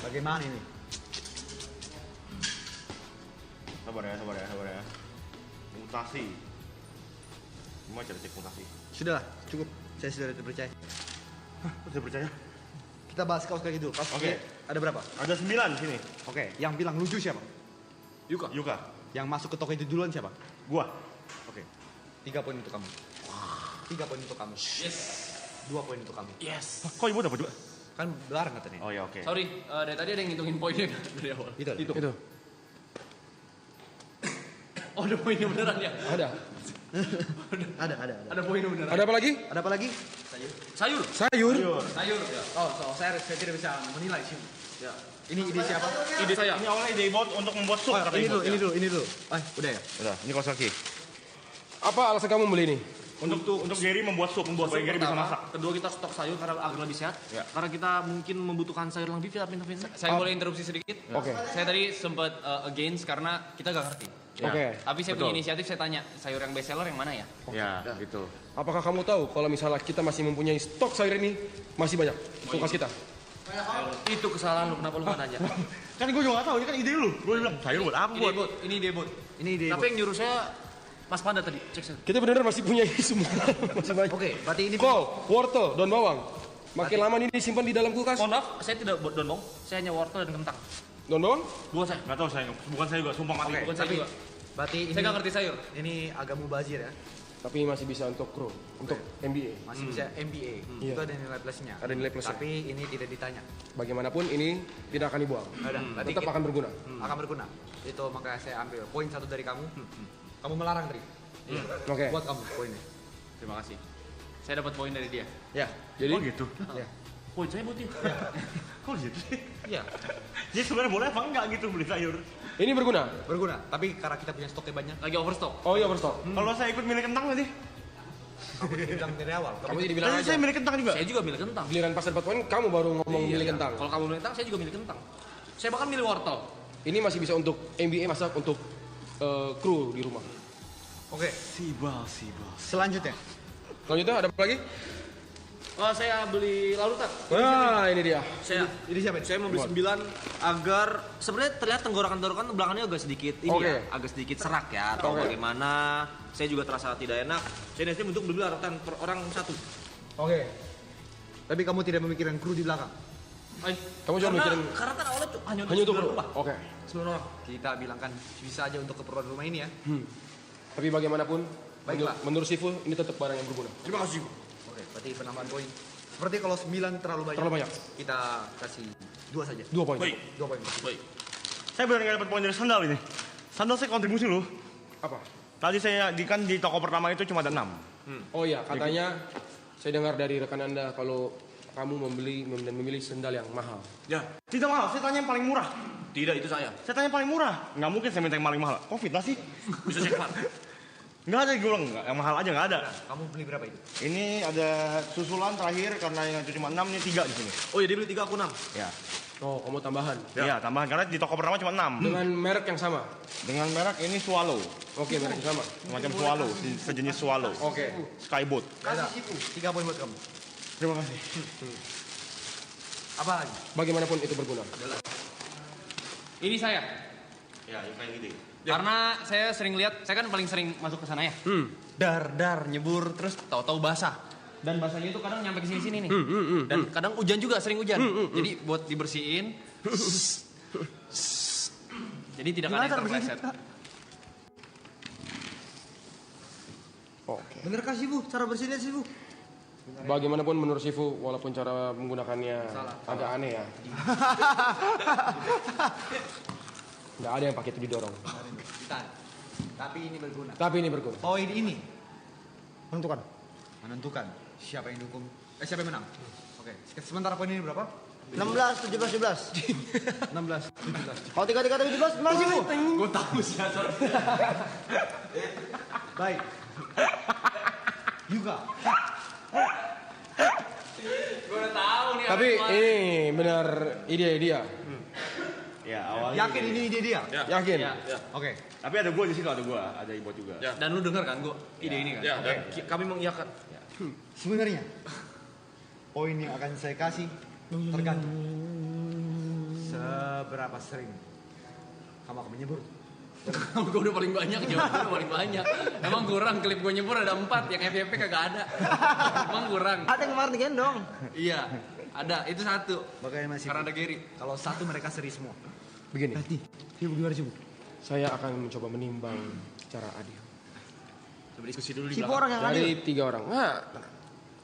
Bagaimana ini? Sabar ya. Mutasi. Gimana cara cek mutasi? Sudahlah, cukup. Saya sudah percaya. Saya percaya. Kita bahas kaos kaki dulu. Kaos kaki Oke. ada berapa? Ada 9 di sini. Oke, yang bilang lucu siapa? Yuka. Yang masuk ke toko itu duluan siapa? Gua. Oke. 3 poin untuk kamu. 3 poin untuk kamu. Yes. 2 poin untuk kamu. Yes. Kok ibu dapat 2? Kan bareng katanya. Oh ya oke. Sorry, dari tadi ada yang ngitungin poinnya kan dari awal. Itu. Itu. Oh, ada poinnya beneran ya? Ada. Ada. Ada poin benar. Ada apa lagi? Ada apa lagi? Sayur. Sayur. Sayur. Ya. Oh, saya tidak bisa menilai sih. Ya. Ini ide siapa? Ide saya. Ini awalnya ide Ibot untuk membuat sup. kata Ibot. Ini dulu. Udah ya? Udah, ini Kosaki. Apa alasan kamu beli ini? Untuk Gary membuat sup supaya Gary bisa masak. Kedua kita stok sayur karena agar lebih sehat. Ya. Karena kita mungkin membutuhkan sayur yang lebih vitamin. Saya boleh interupsi sedikit? Oke. Saya tadi sempat against karena kita gak ngerti. Oke. Tapi saya punya inisiatif, saya tanya, sayur yang best seller yang mana ya? Ya, gitu. Apakah kamu tahu kalau misalnya kita masih mempunyai stok sayur ini masih banyak kulkas kita? Itu kesalahan lu, kenapa lu gak nanya? Kan gue juga gak tahu, ini kan ide lu. Gue bilang, sayur buat apa? Ini debut. Ini ide. Tapi yang nyuruh saya Mas Panda tadi, cek saya. Kita benar-benar masih punya ini semua. Masih banyak. Oke, berarti ini Kol, wortel, daun bawang. Makin lama ini disimpan di dalam kulkas. Mohon maaf, saya tidak buat daun bawang, saya hanya wortel dan kentang. Daun bawang? Dua saya. Gak tahu saya, bukan saya juga, sumpah mati. Bukan saya juga. berarti ini Saya gak ngerti sayur. Ini agak mubazir ya. Tapi masih bisa untuk kru, untuk MBA. Masih bisa MBA. Iya. Itu ada nilai plusnya. Ada nilai plusnya. Tapi ini tidak ditanya. Bagaimanapun ini tidak akan dibuang. Berarti Tetap akan berguna. akan berguna. Itu makanya saya ambil poin 1 dari kamu. Kamu melarang Tri. Oke. Buat kamu poinnya. Terima kasih. Saya dapat poin dari dia. Ya. Jadi gitu? Poin saya buat dia. Kok gitu sih? Iya. Jadi sebenarnya boleh apa enggak gitu beli sayur? ini berguna. Berguna. Tapi karena kita punya stoknya banyak. Lagi overstock. Oh iya berstok. Kalau saya ikut milih kentang nanti? Kamu bilang dari awal. Kamu jadi bilang Tadi aja. saya milih kentang juga. Saya juga milih kentang. Giliran pas dapat poin kamu baru ngomong milih kentang. Kalau kamu milih kentang, saya juga milih kentang. Saya bahkan milih wortel. Ini masih bisa untuk MBA masak untuk kru di rumah. Oke. Sibal. Selanjutnya. Selanjutnya ada apa lagi? Saya beli larutan. Wah ini dia. Ini siapa ini? Saya mau beli 9 agar sebenarnya terlihat tenggorokan belakangnya agak sedikit ini Oke. ya, agak sedikit serak ya atau Oke. bagaimana. Saya juga terasa tidak enak. Saya nanti untuk beli larutan per orang satu. Oke. Tapi kamu tidak memikirkan kru di belakang. Kamu cuma mikirin Karena kan awalnya hanya hanya untuk 9 kru. rumah. Oke. 9 orang. Kita bilang kan bisa aja untuk keperluan rumah ini ya. Tapi bagaimanapun Baiklah. menurut Sifu ini tetap barang yang berguna. Terima kasih. Oke, berarti penambahan poin. Seperti kalau 9 terlalu banyak. Terlalu banyak. Kita kasih 2 saja. 2 poin. 2 poin. Saya benar nggak dapat poin dari sandal ini. Sandal saya kontribusi loh. Apa? Tadi saya di toko pertama itu cuma ada 6. Oh iya, katanya saya dengar dari rekan Anda kalau kamu memilih sendal yang mahal. Ya. Tidak mahal, saya tanya yang paling murah. Tidak, itu saya. Saya tanya yang paling murah. Nggak mungkin saya minta yang paling mahal. Kok fitnah sih? Bisa cek Pak. Nggak ada, gue bilang nggak. Yang mahal aja nggak ada. Kamu beli berapa itu? Ini ada susulan terakhir karena yang itu cuma 6, ini 3 di sini. Oh ya, dia beli 3 aku 6. Ya. Oh, kamu tambahan. Iya, tambahan karena di toko pertama cuma 6. Dengan merek yang sama. Dengan merek ini Swallow. Oke, merek yang sama. Semacam Swallow, sejenis Swallow. Oke. Skyboat. Kasih situ. 3 poin buat kamu. Terima kasih. Apa lagi? Bagaimanapun itu berguna. Ini saya. Ya, yang kayak gini. Karena saya sering lihat, saya kan paling sering masuk ke sana ya. Dar nyebur terus tahu-tahu basah. Dan basahnya itu kadang nyampe ke sini-sini nih. Dan kadang hujan juga, sering hujan. Jadi buat dibersihin. Jadi tidak ada yang terpleset. Oke. Bener kah sih Bu? Cara bersihnya sih Bu? Bagaimanapun menurut Sifu, walaupun cara menggunakannya agak aneh ya. Nggak ada yang pakai itu didorong. Tapi ini berguna. Tapi ini berguna. Poin ini Menentukan. menentukan siapa yang dukung. Siapa yang menang. Oke. Sementara poin ini berapa? 16, 17, 17. 16, 17. Kalau 3, 3, 17, gimana sih Bu? Gue tahu sih asal. Baik. Juga. Gue udah tahu nih. Tapi ini benar ide dia. Ya, awalnya. Yakin ini ide dia? Yakin? Ya. Oke. Tapi ada gua di situ, ada gua, ada Ibot juga. Dan lu denger kan gue ide ini kan? Ya, dan kami mengiyakan. Sebenarnya poin yang akan saya kasih tergantung seberapa sering kamu akan menyebur. Gue udah paling banyak, jawabannya udah paling banyak. Emang kurang, klip gue nyebur ada 4, yang FYP kagak ada. Emang kurang. Ada yang kemarin digendong. Iya, ada, itu 1. Makanya masih. Karena ada Gary. Kalau 1 mereka seri semua. Begini, Nanti, Ibu gimana sih Bu? saya akan mencoba menimbang secara adil. Coba diskusi dulu di Siapa belakang. orang yang adil? Dari 3 orang. Nah,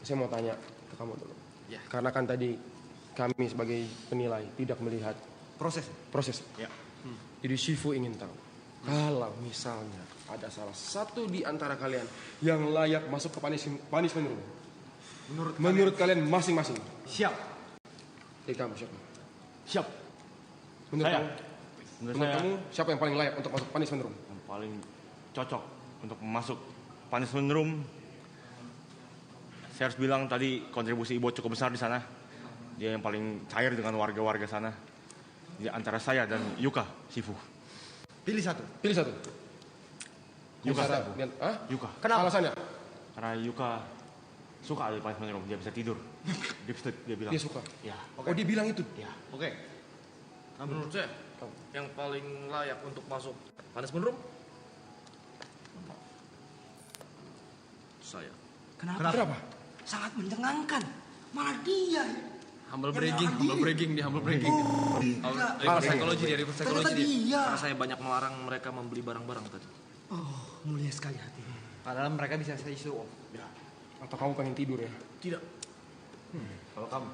saya mau tanya ke kamu dulu. Ya. Karena kan tadi kami sebagai penilai tidak melihat Proses. proses. Ya. Jadi Shifu ingin tahu, kalau misalnya ada salah satu di antara kalian yang layak masuk ke punishment room. Menurut kalian masing-masing. Siap. Jadi kamu siapa? Siap. Menurut Saya. kamu? Menurut Menurut saya kamu siapa yang paling layak untuk masuk punishment room? yang paling cocok untuk masuk punishment room. Saya harus bilang tadi kontribusi Ibot cukup besar di sana. Dia yang paling cair dengan warga-warga sana. Di antara saya dan Yuka Shifu. Pilih satu. Pilih satu. Yuka. Antara- Hah? Yuka. Kenapa? Alasannya? Karena Yuka suka ada di punishment room. Dia bisa tidur. Dia bilang. Dia suka. Ya. Oh dia bilang itu? Ya. Oke. Nah, menurut saya yang paling layak untuk masuk punishment room saya. Kenapa? Sangat mencengangkan. Malah dia. Humble bragging dia humble bragging. Reverse psychology dia, reverse psychology Ternyata dia. Karena saya banyak melarang mereka membeli barang-barang tadi. Oh, mulia sekali hatinya. Padahal mereka bisa say show off. Atau kamu pengen tidur ya? Tidak. Kalau kamu.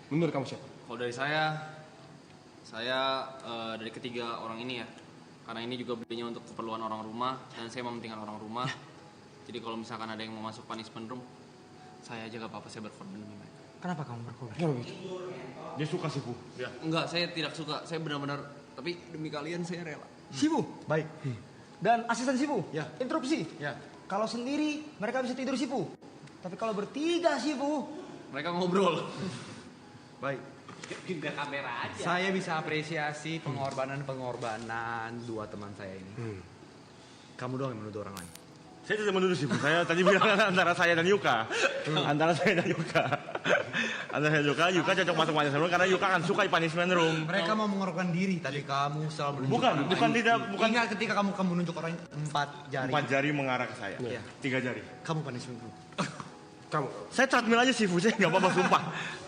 Menurut kamu siapa? Kalau dari saya dari ketiga orang ini ya. Karena ini juga belinya untuk keperluan orang rumah dan saya mementingkan orang rumah. Jadi kalau misalkan ada yang mau masuk punishment room, saya aja gak apa-apa, saya berkorban demi mereka. Kenapa kamu berkorban? Kenapa gitu? Dia suka Shifu. Enggak, saya tidak suka. Saya benar-benar, tapi demi kalian saya rela. Sifu. Baik. Dan asisten Sifu. Ya. Interupsi. Ya. Kalau sendiri mereka bisa tidur Sifu. Tapi kalau bertiga Sifu. Mereka ngobrol. Baik. Pindah kamera aja. Saya bisa apresiasi pengorbanan dua teman saya ini. Kamu doang yang menuduh orang lain. Saya tidak menuduh Shifu. Saya tadi bilang antara saya dan Yuka. Antara saya dan Yuka. Antara saya dan Yuka. Yuka cocok masuk punishment room karena Yuka kan suka di punishment room. Mereka mau mengorbankan diri. Tadi kamu selalu menunjuk Bukan, orang bukan lain. tidak, bukan. Ingat ketika kamu menunjuk orang 4 jari. 4 jari mengarah ke saya. Iya. 3 jari. Kamu punishment room. Kamu. Saya treadmill aja Shifu. Saya nggak apa-apa sumpah.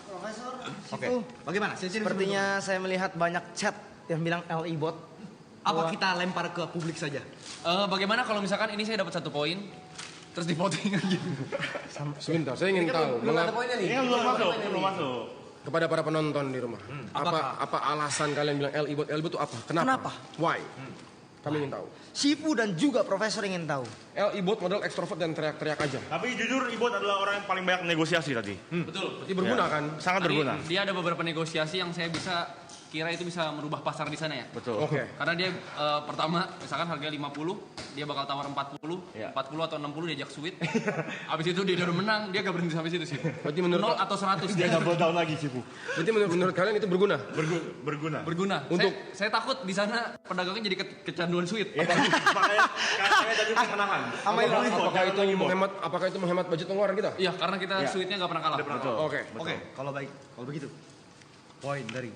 Profesor Oke. Sifu. Bagaimana? Sepertinya saya melihat banyak chat yang bilang LI bot. Apa kita lempar ke publik saja? Bagaimana kalau misalkan ini saya dapat 1 poin, terus di voting aja. Sebentar, saya ingin tahu mengapa Ini kan belum masuk, belum masuk. kepada para penonton di rumah. Apa alasan kalian bilang LI bot itu apa? Kenapa? Why? Kami ingin tahu. Sifu dan juga profesor ingin tahu. LI bot model ekstrovert dan teriak-teriak aja. Tapi jujur Ibot adalah orang yang paling banyak negosiasi tadi. Betul. Berarti berguna Ya. kan? Sangat Tadi berguna. Dia ada beberapa negosiasi yang saya kira itu bisa merubah pasar di sana ya. Betul. Oke. Karena dia pertama misalkan harga 50, dia bakal tawar 40, Iya. 40 atau 60 diajak sweet. Habis itu dia udah menang, dia gak berhenti sampai situ sih. Berarti menurut 0 atau 100 Dia double down lagi Shifu. Berarti menurut kalian itu berguna? Berguna. berguna. Untuk- Saya takut di sana pedagangnya jadi kecanduan sweet. Makanya saya tadi kenahan. Apakah itu menghemat budget pengeluaran kita? Iya, karena kita Iya. sweetnya gak pernah kalah. Betul. Oke. Oke, kalau begitu. Poin dari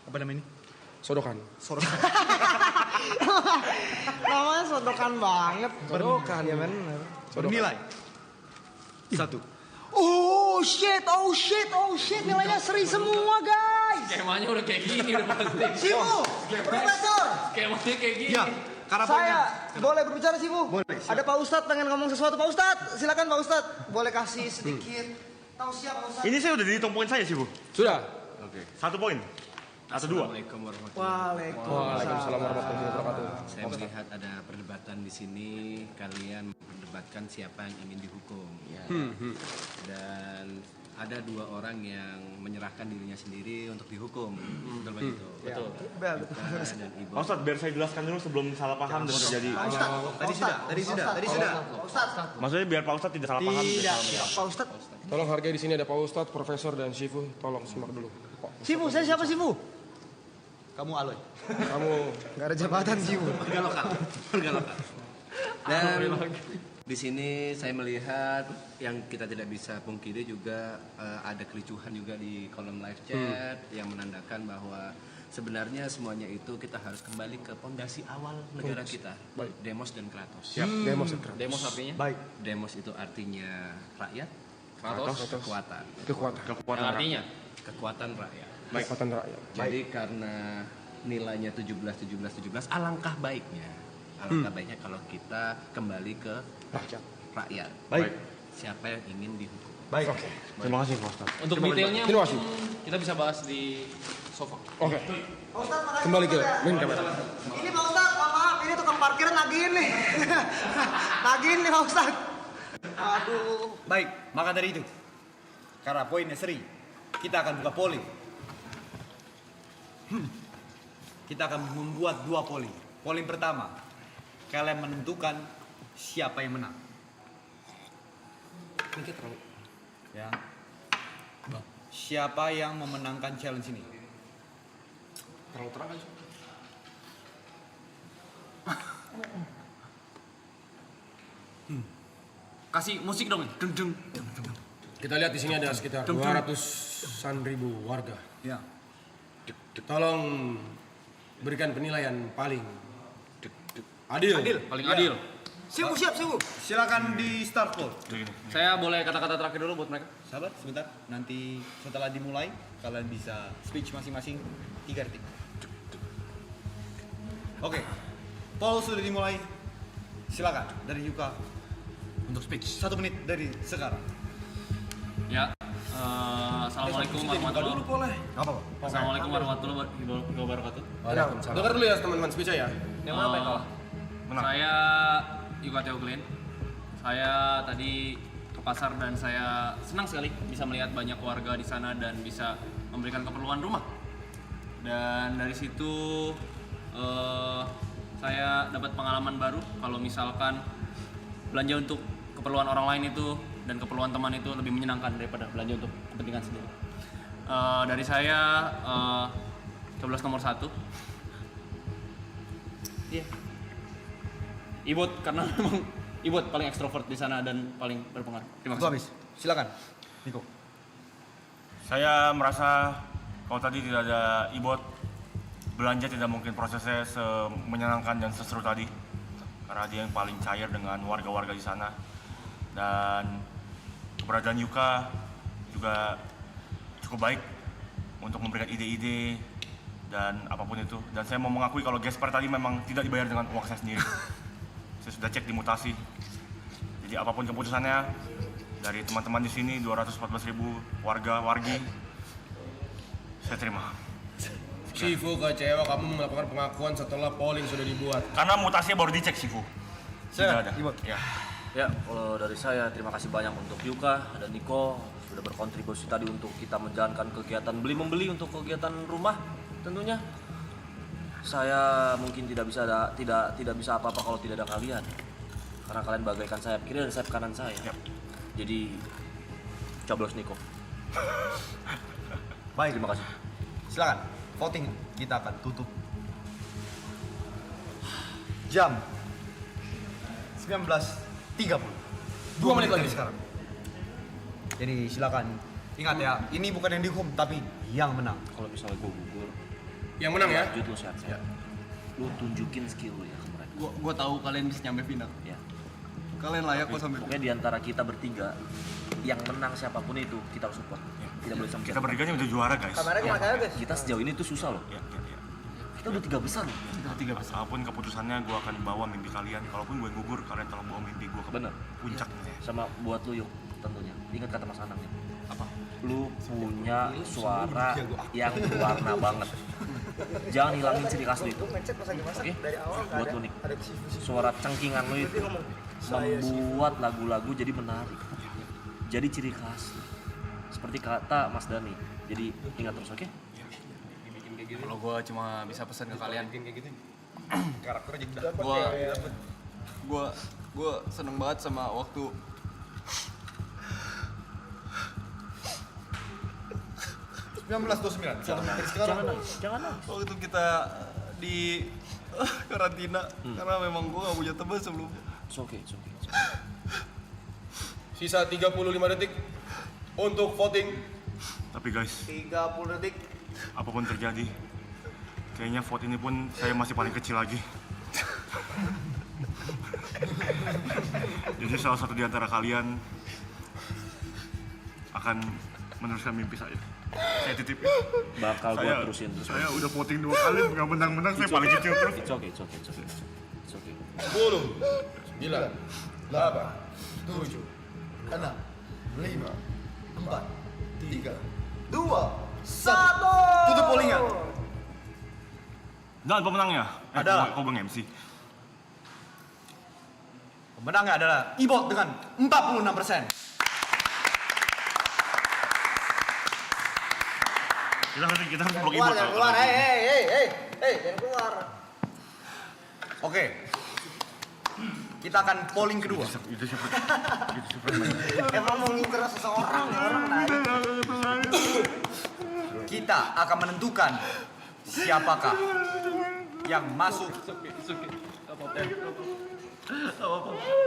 apa namanya ini? Sodokan. Namanya sodokan banget. Sodokan. Iya benar. Bernilai 1. Oh shit. Nilainya seri semua guys. Skemanya udah kayak gini udah pasti. Sifu. Profesor. Skemanya kayak gini. Ya, karena Saya poinnya. boleh berbicara Sifu? Boleh, siap. Ada Pak Ustadz pengen ngomong sesuatu. Pak Ustadz, silakan Pak Ustadz. Boleh kasih sedikit tausiah Pak Ustadz. Ini saya udah dihitung poin saya Shifu. Sudah. 1 poin. Atau 2. Assalamualaikum warahmatullahi Waalaikumsalam warahmatullahi wabarakatuh. Saya melihat ada perdebatan di sini. Kalian memperdebatkan siapa yang ingin dihukum. Ya. Dan ada 2 orang yang menyerahkan dirinya sendiri untuk dihukum. Betul begitu. Betul. Yuka dan Ibu. Pak Ustadz, biar saya jelaskan dulu sebelum salah paham dan terjadi. Tadi sudah. Pak Ustadz. Maksudnya biar Pak Ustadz tidak salah paham. Pak Ustadz. Tolong hargai di sini ada Pak Ustadz, Profesor dan Shifu. Tolong simak dulu. Sifu, saya siapa Sifu? Kamu Aloy. Kamu Gak ada jabatan Sifu. Warga lokal. Dan di sini saya melihat yang kita tidak bisa pungkiri juga ada kericuhan juga di kolom live chat yang menandakan bahwa sebenarnya semuanya itu kita harus kembali ke pondasi awal negara kita, Demos dan Kratos. siap demo segera. Demos artinya? Baik. Demos itu artinya rakyat, Kratos. kekuatan, Kekuatan. Yang artinya? kekuatan rakyat. Kekuatan rakyat. Jadi karena nilainya 17, alangkah baiknya kalau kita kembali ke rakyat. Baik. Siapa yang ingin dihukum? Baik. Terima kasih Pak Ustadz. Untuk detailnya Terima kasih. kita bisa bahas di sofa. Oke. Pak Ustadz, makasih. Kembali ke Pak Ustadz. main kamera. Ini Pak Ustadz, maaf, ini untuk tukang parkir nagihin nih. Nagihin nih Pak Ustad. Aduh. Baik, maka dari itu, karena poinnya seri, kita akan buka polling. Kita akan membuat 2 polling. Polling pertama, kalian menentukan siapa yang menang. Ya. Siapa yang memenangkan challenge ini? Terlalu terang kan? Kasih musik dong. Dung dung. Kita lihat di sini ada sekitar 200-an ribu warga. Ya. Tolong berikan penilaian paling adil. Paling adil. Siap. Silakan di start poll. Saya boleh kata-kata terakhir dulu buat mereka. Sabar sebentar, nanti setelah dimulai kalian bisa speech masing-masing 3 detik. Oke, poll sudah dimulai. Silakan dari Yuka untuk speech 1 menit dari sekarang. Ya. Assalamualaikum warahmatullahi wabarakatuh. Apa? Assalamualaikum warahmatullahi wabarakatuh. Waalaikumsalam. Dengar dulu ya teman-teman speech ya. Yang mana yang kalah? Saya Yuka Teoglin. Saya tadi ke pasar dan saya senang sekali bisa melihat banyak warga di sana dan bisa memberikan keperluan rumah. Dan dari situ saya dapat pengalaman baru kalau misalkan belanja untuk keperluan orang lain itu dan keperluan teman itu lebih menyenangkan daripada belanja untuk kepentingan sendiri. Dari saya coblos nomor 1. Iya. Ibut karena memang Ibut paling ekstrovert di sana dan paling berpengaruh. Terima kasih. Habis. Silakan. Niko. Saya merasa kalau tadi tidak ada Ibot, belanja tidak mungkin prosesnya semenyenangkan dan seseru tadi. Karena dia yang paling cair dengan warga-warga di sana. Dan keberadaan Yuka juga cukup baik untuk memberikan ide-ide dan apapun itu. Dan saya mau mengakui kalau Gesper tadi memang tidak dibayar dengan uang saya sendiri. Saya sudah cek di mutasi. Jadi apapun keputusannya dari teman-teman di sini 214.000 wargi, saya terima. Shifu kecewa kamu melakukan pengakuan setelah polling sudah dibuat. Karena mutasinya baru dicek Shifu. Tidak ada. Ya. Ya, kalau dari saya terima kasih banyak untuk Yuka dan Niko sudah berkontribusi tadi untuk kita menjalankan kegiatan beli-membeli untuk kegiatan rumah tentunya. Saya mungkin tidak bisa apa-apa kalau tidak ada kalian. Karena kalian bagaikan sayap kiri dan sayap kanan saya. Yap. Jadi coblos Niko. Baik. Terima kasih. Silakan. Voting kita akan tutup jam 19.30. 2 menit lagi sekarang. Jadi silakan. Ingat ya, ini bukan yang dihukum tapi yang menang. Kalau misalnya gue gugur, Yang menang ya. lanjut lu sehat-sehat. Lu tunjukin skill lu ya ke mereka. Gua tahu kalian bisa nyampe final. Ya. Kalian layak kok sampai. Pokoknya di antara kita bertiga, yang menang siapapun itu kita harus support. Tidak boleh sampai. Kita bertiganya udah juara guys. Kameranya kemana guys? Kita sejauh ini tuh susah loh. Ya. Kita udah 3 besar loh. Tiga. Apapun keputusannya, gue akan bawa mimpi kalian. Kalaupun gue gugur, kalian tolong bawa mimpi gue ke Bener. puncak. Sama buat lu yuk tentunya. Ingat kata Mas Anang ya. Apa? Lu punya suara yang berwarna banget. Jangan hilangin ciri khas lu itu. Oke? Buat lu nih. Suara cengkingan lu itu membuat lagu-lagu jadi menarik. Jadi ciri khas. Seperti kata Mas Dani. Jadi ingat terus, oke? Kalau gua cuma bisa pesan ke kalian. Karakternya jadi Gua seneng banget sama waktu 19.29. Jangan nangis. waktu kita di karantina karena memang gua gak punya teman sebelumnya. It's okay. Sisa 35 detik untuk voting. Tapi guys, 30 detik. apapun terjadi, kayaknya vote ini pun saya masih paling kecil lagi. Jadi salah satu di antara kalian akan meneruskan mimpi saya. Saya titip. Bakal gua terusin terus. Saya udah voting 2 kali, nggak menang-menang, saya paling kecil terus. It's okay. 10, 9, 8, 7, 6, 5, 4, 3, 2, 1. Tutup pollingnya. Dan pemenangnya, Adalah- kok Bang MC? Pemenangnya adalah Ibot dengan 46%. Kita harus blok Keluar, Ibot. jangan keluar. Jangan keluar. Oke. Kita akan polling kedua. Emang mau ngincer seseorang ya orang naik. Kita akan menentukan siapakah yang masuk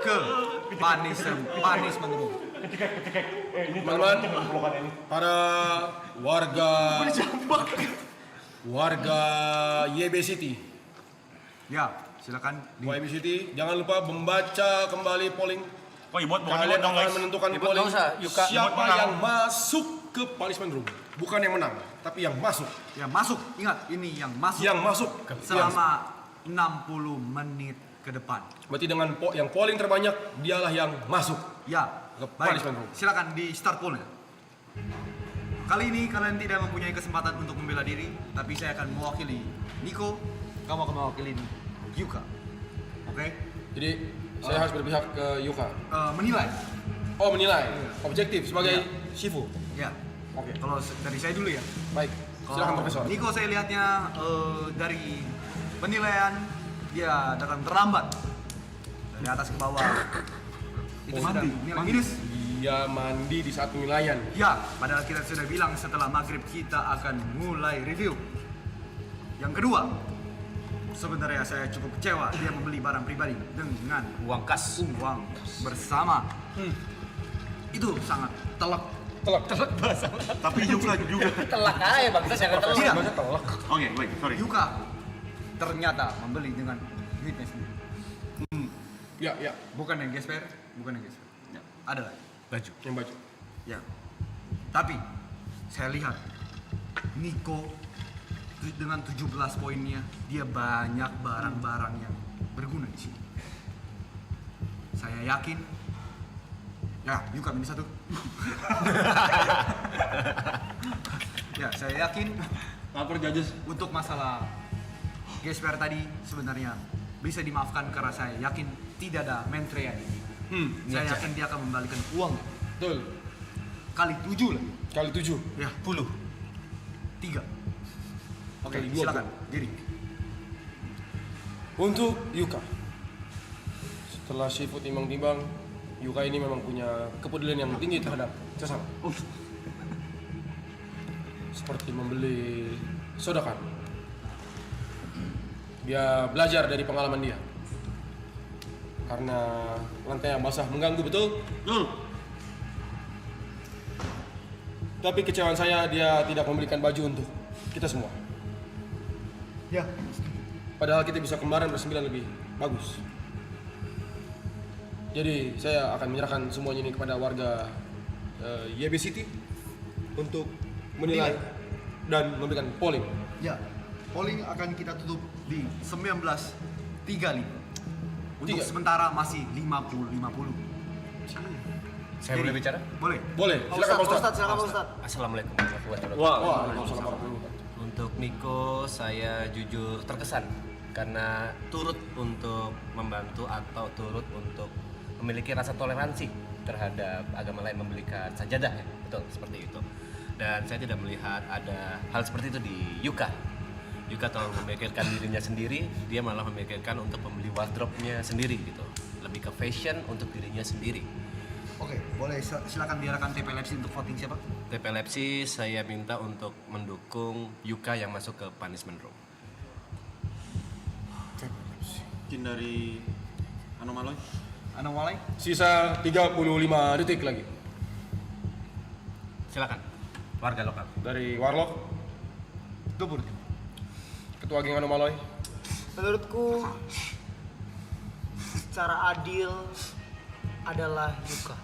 ke punishment room. Teman-teman, para warga YB City, Ya, silakan. YB City, jangan lupa membaca kembali polling. Oh Ibot bukan Ibot Kalian dong akan guys. menentukan Ibot polling nggak usah, Yuka. siapa Ibot menang. yang masuk ke punishment room. Bukan yang menang, tapi yang masuk. Yang masuk, ingat ini yang masuk Yang masuk. selama 60 menit ke depan. Berarti dengan yang polling terbanyak, dialah yang masuk. Ya, Ke baik. punishment room. Silakan di start pollnya. Kali ini kalian tidak mempunyai kesempatan untuk membela diri, tapi saya akan mewakili Niko, kamu akan mewakili Yuka. Oke? Jadi saya harus berpihak ke Yuka. Menilai. Oh, menilai, objektif sebagai Shifu. Ya. Oke. Kalau dari saya dulu ya. Baik, silakan Profesor. Niko saya lihatnya dari penilaian dia datang terlambat dari atas ke bawah. Itu sudah nilai minus. Dia mandi di saat penilaian. Ya, padahal kita sudah bilang setelah maghrib kita akan mulai review. Yang kedua, sebenarnya saya cukup kecewa dia membeli barang pribadi dengan Uang kas. uang bersama. Itu sangat telak. Tapi Yuka juga. Telak aja bangsa saya telak. Tidak. Oke, baik, sorry. Yuka ternyata membeli dengan duitnya sendiri. Ya, Bukan yang gesper, bukan yang gesper. Ya, ada lagi. yang baju. Ya. Tapi saya lihat Niko dengan 17 poinnya dia banyak barang-barang yang berguna di sini. Saya yakin ya, Yuka minus 1. Ya, saya yakin Lapor judges. untuk masalah gesper tadi sebenarnya bisa dimaafkan karena saya yakin tidak ada mentrea ini. Saya yakin dia akan membalikan uang Betul. kali 7 lagi. Kali 7. Ya, 3. Oke, Kali 2, silakan. Diri. Untuk Yuka. Setelah Shifu timbang-timbang, Yuka ini memang punya kepedulian yang tinggi terhadap sesama. Seperti membeli sodakan. Dia belajar dari pengalaman dia. Karena lantai yang basah mengganggu, betul? Tapi kecewaan saya, dia tidak memberikan baju untuk kita semua. Ya. Padahal kita bisa kembaran bersembilan lebih bagus. Jadi saya akan menyerahkan semuanya ini kepada warga YB City untuk menilai dan memberikan polling. Ya. Polling akan kita tutup di 19:35. Untuk Tiga. sementara masih 50-50. Saya boleh bicara? Boleh. Boleh, silakan Pak Ustadz. Silakan Pak Ustadz. Assalamualaikum warahmatullahi wabarakatuh. Waalaikumsalam warahmatullahi wabarakatuh. Untuk Niko saya jujur terkesan karena turut untuk membantu atau turut untuk memiliki rasa toleransi terhadap agama lain membelikan sajadah ya, betul seperti itu. Dan saya tidak melihat ada hal seperti itu di Yuka. Yuka terlalu memikirkan dirinya sendiri, dia malah memikirkan untuk membeli wardrobe-nya sendiri gitu. Lebih ke fashion untuk dirinya sendiri. Oke, boleh silakan biarkan TP Lepsi untuk voting siapa? TP Lepsi saya minta untuk mendukung Yuka yang masuk ke punishment room. Izin dari Anomaloy. Anomalai? Sisa 35 detik lagi. Silakan. Warga lokal. Dari Warlock, Dubur. Ketua Geng Anomaloy. Menurutku secara adil adalah Yuka.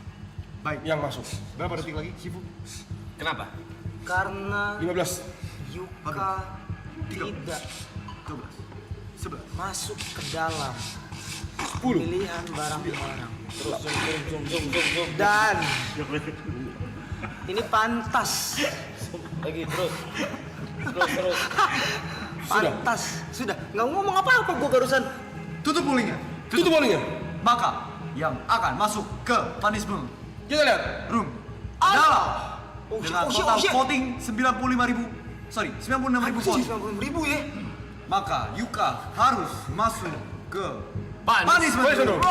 Baik. Yang masuk. Berapa detik lagi, Shifu? Kenapa? Karena 15. Yuka tidak 12. 11. masuk ke dalam 10. pilihan barang-barang. Dan ini pantas. Lagi terus. Pantas. Sudah. Nggak ngomong apa-apa gua barusan. Tutup pollingnya. Tutup pollingnya. Maka yang akan masuk ke punishment Kita lihat. room adalah dengan total voting 96.000 vote. 96.000 ya. Maka Yuka harus masuk ke Punishment room.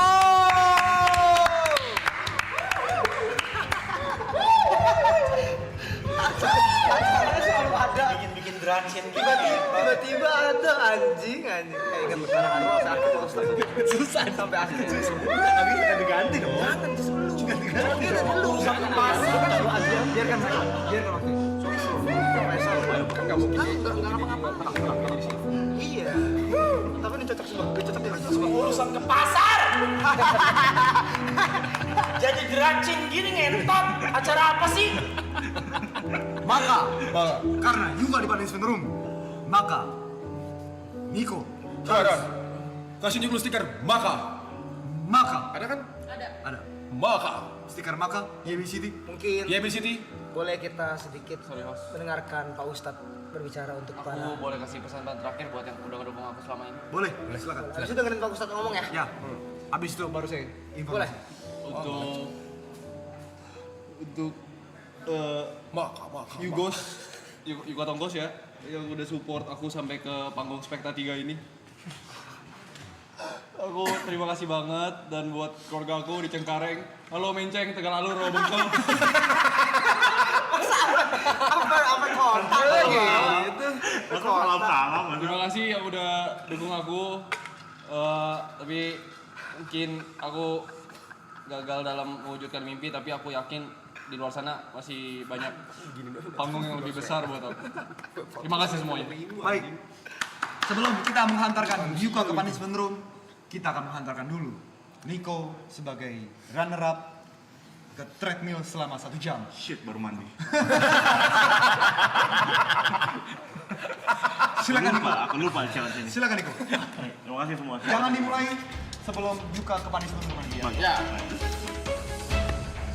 Bikin drunken tiba-tiba ada anjing kayak ingat betul sakit susah sampai akhir tapi ganti dong jangan ganti urusan pasar biarkan waktu nggak mungkin iya tapi ini cocok semua urusan ke pasar jadi drunken gini ngentot acara apa sih? Maka karena Yuka di punishment room, maka Niko Saudara, kasih dulu stiker maka. Ada kan? ada Maka. stiker maka YB City. Mungkin YB City. boleh kita sedikit mendengarkan Pak Ustadz berbicara untuk Aku para. boleh kasih pesan-pesan terakhir buat yang udah ngedukung aku selama ini. Boleh, silakan. Habis itu dengerin Pak Ustadz ngomong ya. Ya, abis itu baru saya informasi. Boleh. Untuk Maka. Yuka Tonggos ya, yang udah support aku sampai ke panggung Spekta 3 ini. Aku terima kasih banget, dan buat keluarga aku di Cengkareng. Halo Menceng, Tegal Alur, Bengkel. Apa kontak lagi? Masa salam-salam. Terima kasih yang udah dukung aku. Tapi mungkin aku gagal dalam mewujudkan mimpi, tapi aku yakin di luar sana masih banyak panggung yang lebih besar buat aku. Terima kasih semuanya. Baik. Sebelum kita menghantarkan Yuka ke punishment room, kita akan menghantarkan dulu Niko sebagai runner up ke treadmill selama 1 jam. Shit, baru mandi. Silakan Niko. Aku lupa challenge ini. Silakan Niko. Terima kasih semua. Jangan dimulai sebelum Yuka ke punishment room dia. Ya.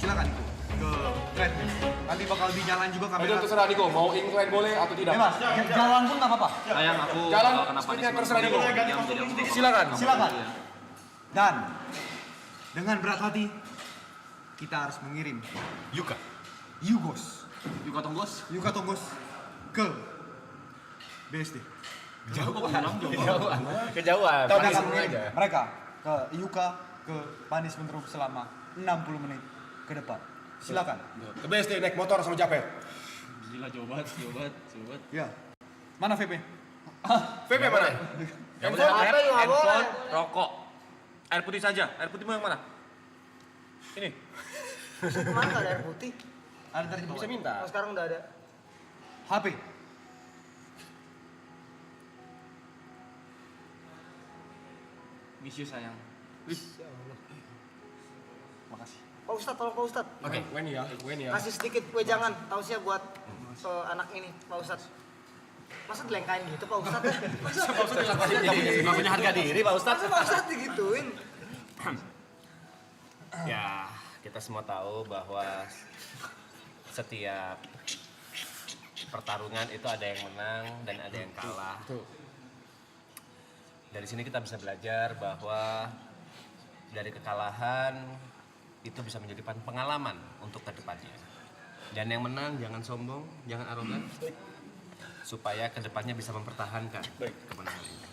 Silakan Niko ke treadmill. Nanti bakal dijalan juga Itu kamera. terserah Niko, mau incline boleh atau tidak. Bebas, jalan pun nggak apa-apa. Sayang aku Jalan, kena speednya punishment terserah Niko. jam, jadi aku Silakan. Silakan. Dan dengan berat hati kita harus mengirim Yuka. Yugos, Yuka Tonggos. Yuka Tonggos ke BSD. Kejauhan. Kita akan mengirim mereka ke Yuka ke punishment room selama 60 menit ke depan. Silakan. Ke BSD naik motor sama Japet. Gila, coba. Ya. Mana VP? VP mana? Handphone, handphone, rokok. Air putih saja. Air putih mau yang mana? Ini. Kemana nggak ada air putih? Ada tadi Bisa minta. Oh, sekarang udah ada. HP. Miss you sayang. Makasih. Pak Ustadz, tolong Pak Ustadz. Oke, Weni ya. Kasih sedikit wejangan tausiah buat anak ini, Pak Ustadz. Masa dilengkain gitu Pak Ustadz? Nggak punya harga diri Pak Ustadz. Masa Pak Ustadz digituin? Ya, kita semua tahu bahwa setiap pertarungan itu ada yang menang dan ada yang kalah. Dari sini kita bisa belajar bahwa dari kekalahan itu bisa menjadi pengalaman untuk kedepannya. Dan yang menang jangan sombong, jangan arogan, supaya kedepannya bisa mempertahankan kemenangan ini.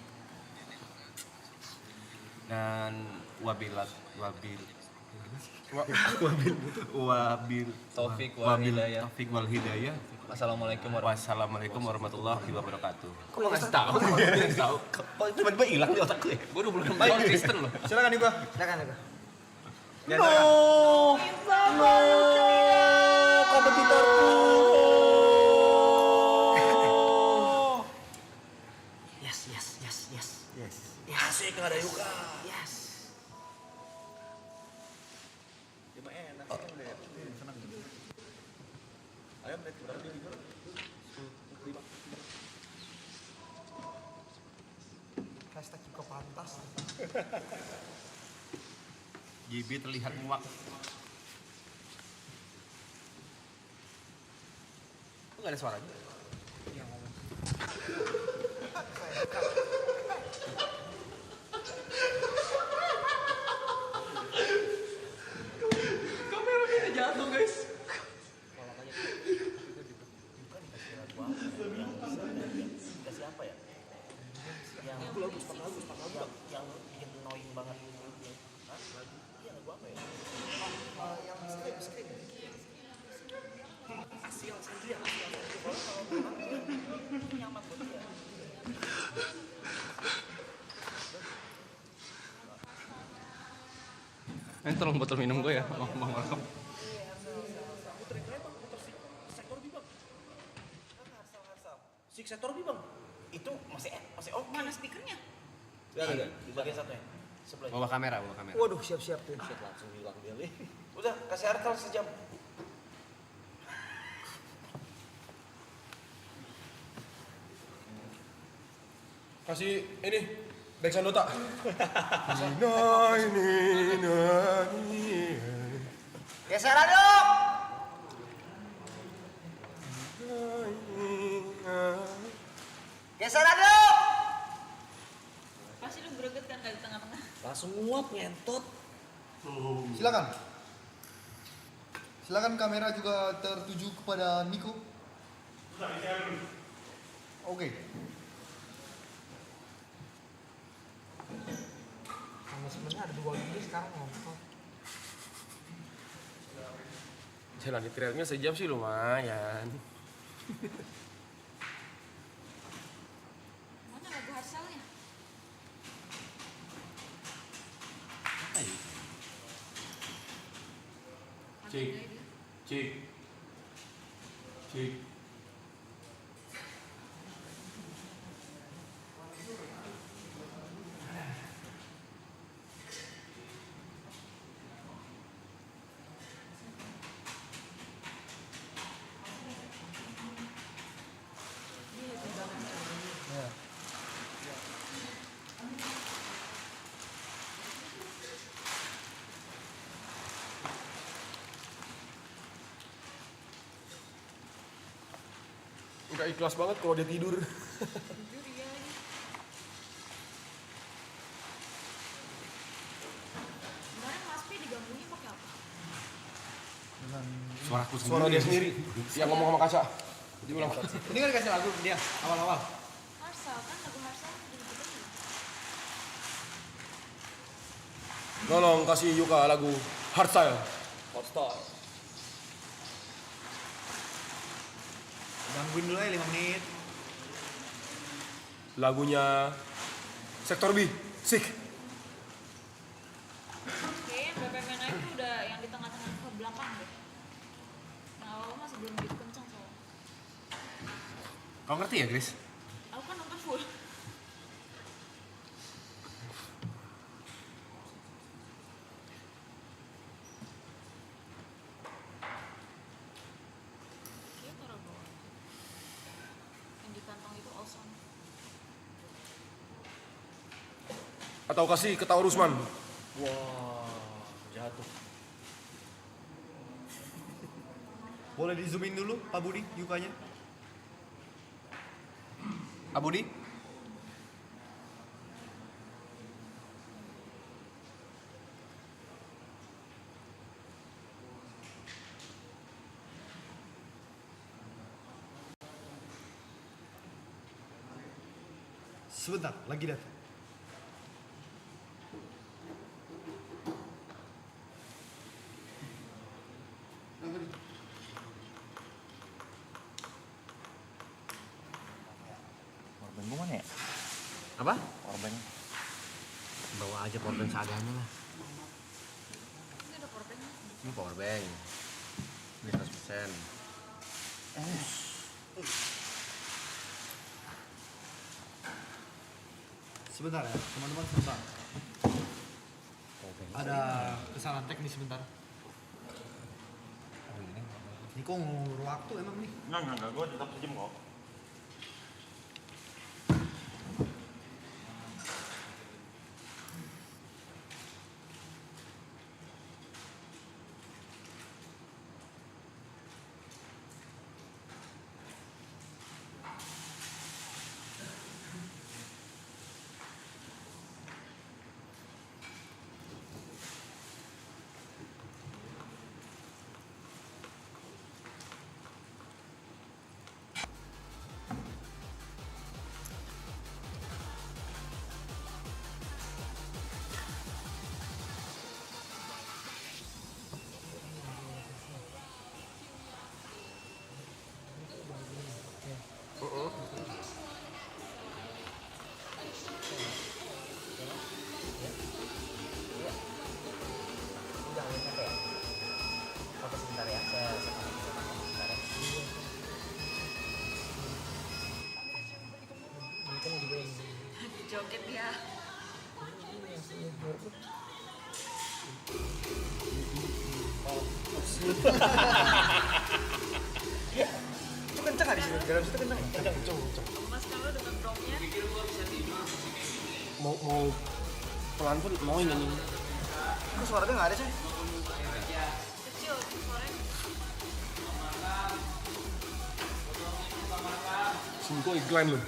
Dan wabil Taufik wal hidayah. Taufik wal hidayah. Assalamualaikum Wassalamualaikum warahmatullahi wabarakatuh. Kok nggak kasih tahu? Kok tiba-tiba hilang di otak gue? Gue 26 tahun Kristen loh. Silakan Yuka. Silakan, silakan. Yes. Asik nggak ada Yuka. Yes. Hashtag juga pantas. JB terlihat muak. Kok gak ada suaranya? Ini tolong botol minum gue ya. Bang. Sik sektor B bang. Itu masih oke. Mana speakernya? Di bagian satunya. Sebelah. Bawa kamera. Waduh siap-siap tuh. Shit, langsung hilang dia nih. Udah kasih artikel sejam. Kasih ini backsound Dota. Geser aduk. Geser aduk. Pasti lu greget kan dari tengah-tengah. Langsung nguap ngentot. Silakan kamera juga tertuju kepada Niko. Oke. Sama sebenarnya ada 2 gigi sekarang nonton. Jalan di trailnya sejam sih lumayan. Mana lagu Harsalnya? Cik. Cik. Cik. Nggak ikhlas banget kalau dia tidur. Jujur iya lagi. Kemarin Mas P diganggunya pakai apa? Suara dia sendiri yang ngomong sama kaca. Diulang. Ini kan kasih lagu dia awal-awal. Harsal kan lagu Harsal diikutin juga. Tolong kasih Yuka lagu Hardstyle. Gangguin dulu ya 5 menit. Lagunya Sektor B. Sik. Kayaknya yang BPM naik tuh udah yang di tengah-tengah ke belakang deh. Yang awal masih belum begitu kencang soalnya. Kau ngerti ya, Chris? Aku kan nonton full. Kayaknya taruh bawah. Yang di kantong itu awesome. Atau kasih ke Taurus Man. Jatuh. Boleh di zoomin dulu Pak Budi Yukanya? Pak Budi? Sebentar, lagi datang. Powerbank gue mana ya? Apa? Powerbank. Bawa aja powerbank seadanya lah. Ini ada powerbanknya. Ini powerbank. Ini 100%. Sebentar ya, teman-teman sebentar. Ada kesalahan teknis sebentar. Niko ngulur waktu emang nih. Enggak, gue tetap sejam kok. ya. Itu kenceng nggak di sini? Dalam situ kenceng. Kenceng. Mas kalau dengan drumnya Mau pelan pun mau ini. Kok suaranya nggak ada sih? kecil suaranya. Sini kok iklan lu.